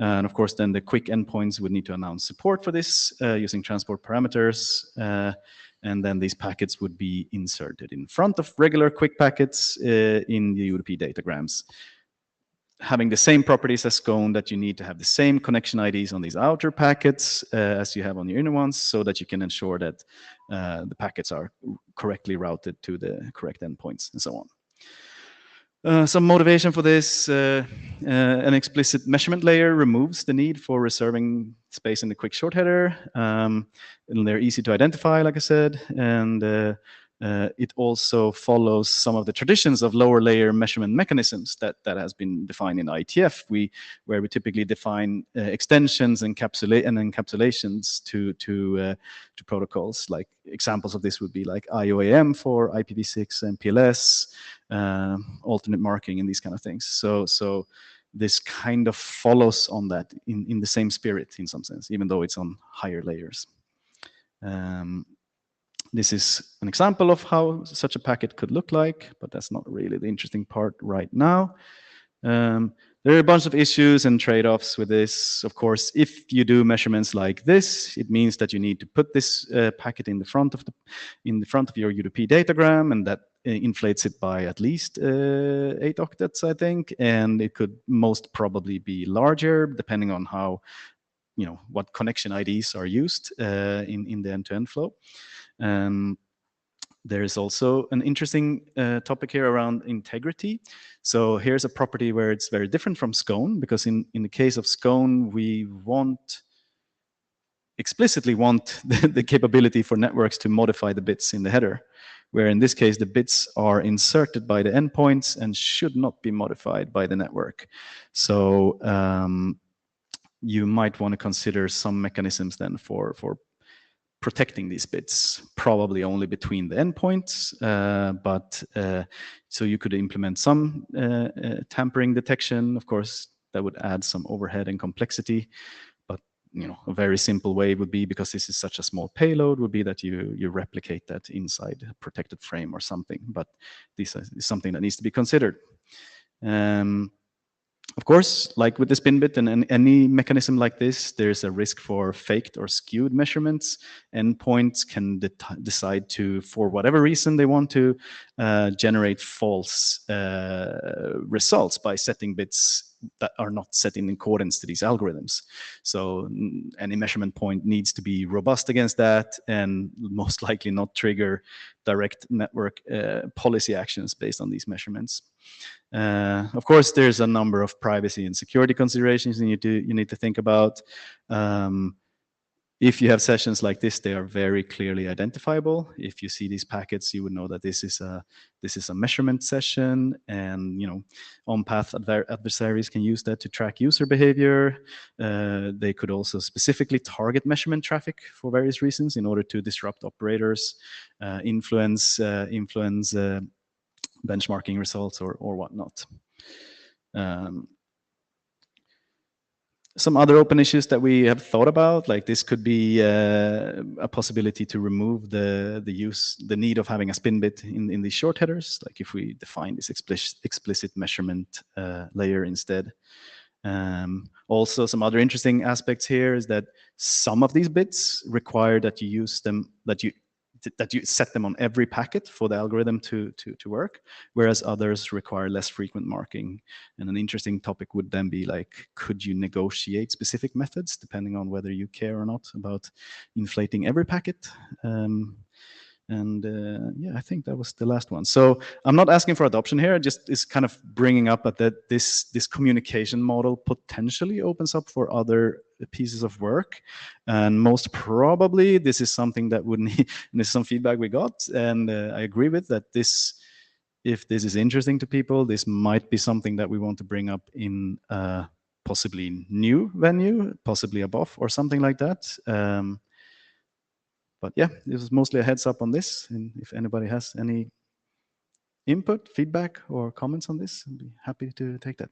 And of course, then the quick endpoints would need to announce support for this using transport parameters. And then these packets would be inserted in front of regular quick packets in the UDP datagrams, having the same properties as SCONE, that you need to have the same connection IDs on these outer packets as you have on your inner ones, so that you can ensure that the packets are correctly routed to the correct endpoints and so on. Some motivation for this, an explicit measurement layer removes the need for reserving space in the quick short header. And they're easy to identify, like I said, and it also follows some of the traditions of lower layer measurement mechanisms that has been defined in IETF, where we typically define extensions and encapsulations to protocols. Like examples of this would be like IOAM for IPv6 and PLS, alternate marking and these kind of things. So this kind of follows on that in the same spirit in some sense, even though it's on higher layers. This is an example of how such a packet could look like, but that's not really the interesting part right now. There are a bunch of issues and trade-offs with this. Of course, if you do measurements like this, it means that you need to put this packet in the front of your UDP datagram, and that inflates it by at least 8 octets, I think, and it could most probably be larger depending on how, what connection IDs are used in the end-to-end flow. There is also an interesting topic here around integrity. So here's a property where it's very different from SCONE, because in the case of SCONE, we explicitly want the capability for networks to modify the bits in the header, where in this case, the bits are inserted by the endpoints and should not be modified by the network. So you might want to consider some mechanisms then for protecting these bits, probably only between the endpoints, but so you could implement some tampering detection. Of course, that would add some overhead and complexity, but a very simple way would be, because this is such a small payload, would be that you replicate that inside a protected frame or something, but this is something that needs to be considered. Of course, like with the spin bit and any mechanism like this, there's a risk for faked or skewed measurements. Endpoints can decide to, for whatever reason they want to, generate false results by setting bits that are not set in accordance to these algorithms. So any measurement point needs to be robust against that and most likely not trigger direct network policy actions based on these measurements. Of course, there's a number of privacy and security considerations you need to think about. If you have sessions like this, they are very clearly identifiable. If you see these packets, you would know that this is a measurement session, and on-path adversaries can use that to track user behavior. They could also specifically target measurement traffic for various reasons in order to disrupt operators, influence benchmarking results or whatnot. Some other open issues that we have thought about, like this could be a possibility to remove the need of having a spin bit in these short headers, like if we define this explicit measurement layer instead. Also, some other interesting aspects here is that some of these bits require that you use them, that you set them on every packet for the algorithm to work, whereas others require less frequent marking. And an interesting topic would then be like, could you negotiate specific methods depending on whether you care or not about inflating every packet? Yeah, I think that was the last one. So I'm not asking for adoption here, just is kind of bringing up that this communication model potentially opens up for other pieces of work. And most probably this is something that would need, and this is some feedback we got, and I agree with that if this is interesting to people, this might be something that we want to bring up in possibly new venue, possibly above or something like that. But yeah, this is mostly a heads up on this. And if anybody has any input, feedback, or comments on this, I'd be happy to take that.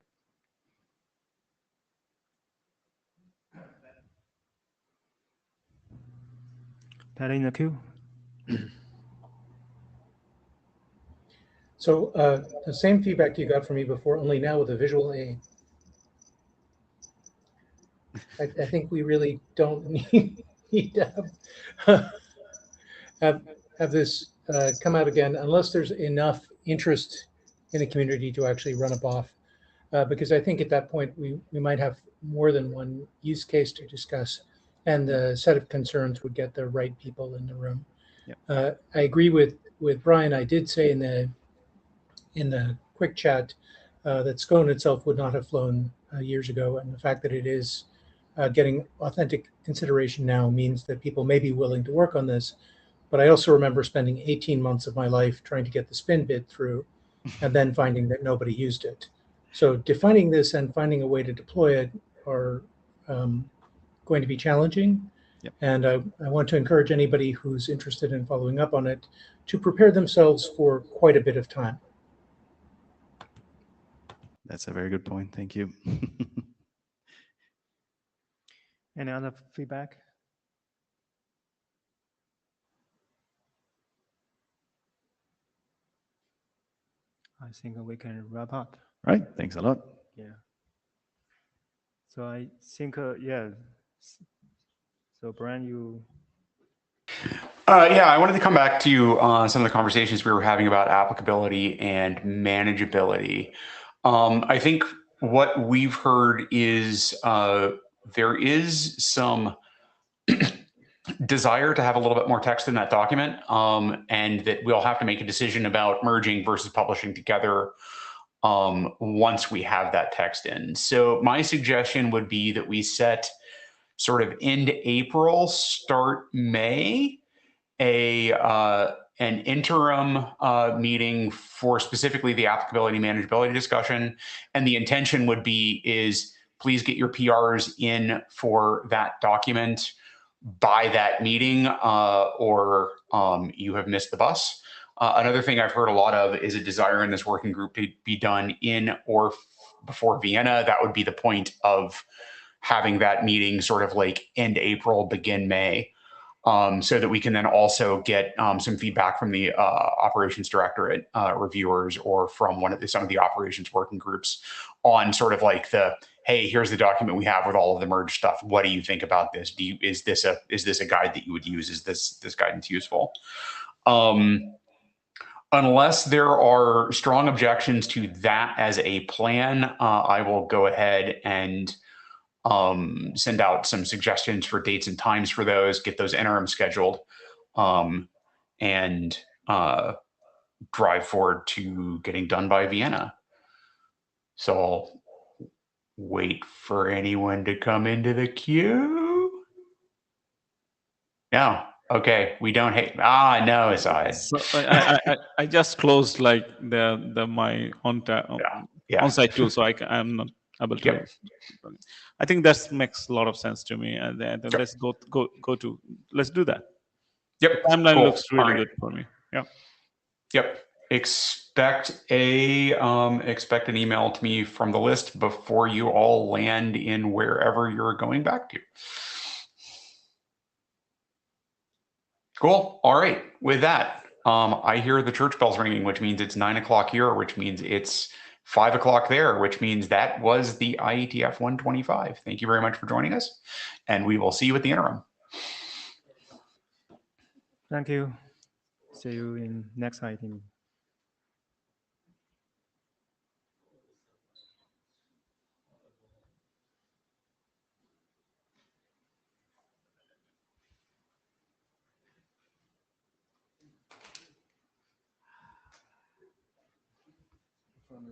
Pat in the queue. So the same feedback you got from me before, only now with a visual aid. I think we really don't need to have this come out again unless there's enough interest in the community to actually run a BOF. Because I think at that point we might have more than one use case to discuss, and the set of concerns would get the right people in the room. Yep. I agree with Brian. I did say in the quick chat that SCONE itself would not have flown years ago, and the fact that it is getting authentic consideration now means that people may be willing to work on this. But I also remember spending 18 months of my life trying to get the spin bit through and then finding that nobody used it. So defining this and finding a way to deploy it are going to be challenging. Yep. And I want to encourage anybody who's interested in following up on it to prepare themselves for quite a bit of time. That's a very good point. Thank you. Any other feedback? I think we can wrap up. Right. Thanks a lot. Yeah. So I think, yeah. So Brian, you. Yeah, I wanted to come back to some of the conversations we were having about applicability and manageability. I think what we've heard is there is some desire to have a little bit more text in that document, and that we'll have to make a decision about merging versus publishing together once we have that text in. So my suggestion would be that we set sort of end April, start May, an interim meeting for specifically the applicability manageability discussion. And the intention would be is please get your PRs in for that document by that meeting, or you have missed the bus. Another thing I've heard a lot of is a desire in this working group to be done in or before Vienna. That would be the point of having that meeting sort of like end April, begin May, so that we can then also get some feedback from the operations directorate reviewers or from some of the operations working groups on sort of like hey, here's the document we have with all of the merged stuff. What do you think about this? Is this a guide that you would use? Is this guidance useful? Unless there are strong objections to that as a plan, I will go ahead and send out some suggestions for dates and times for those, get those interim scheduled, and drive forward to getting done by Vienna. So I'll wait for anyone to come into the queue. No. Okay, we don't hate. No, Aside. So I just closed like my on-site tool, so I'm not able to. Yep. I think that makes a lot of sense to me, and then Yep. let's do that. Yep. The timeline Cool. looks really All right. good for me. Yeah. Yep. Expect an email to me from the list before you all land in wherever you're going back to. Cool. All right. With that, I hear the church bells ringing, which means it's 9 o'clock here, which means it's 5 o'clock there, which means that was the IETF 125. Thank you very much for joining us, and we will see you at the interim. Thank you. See you in next item. From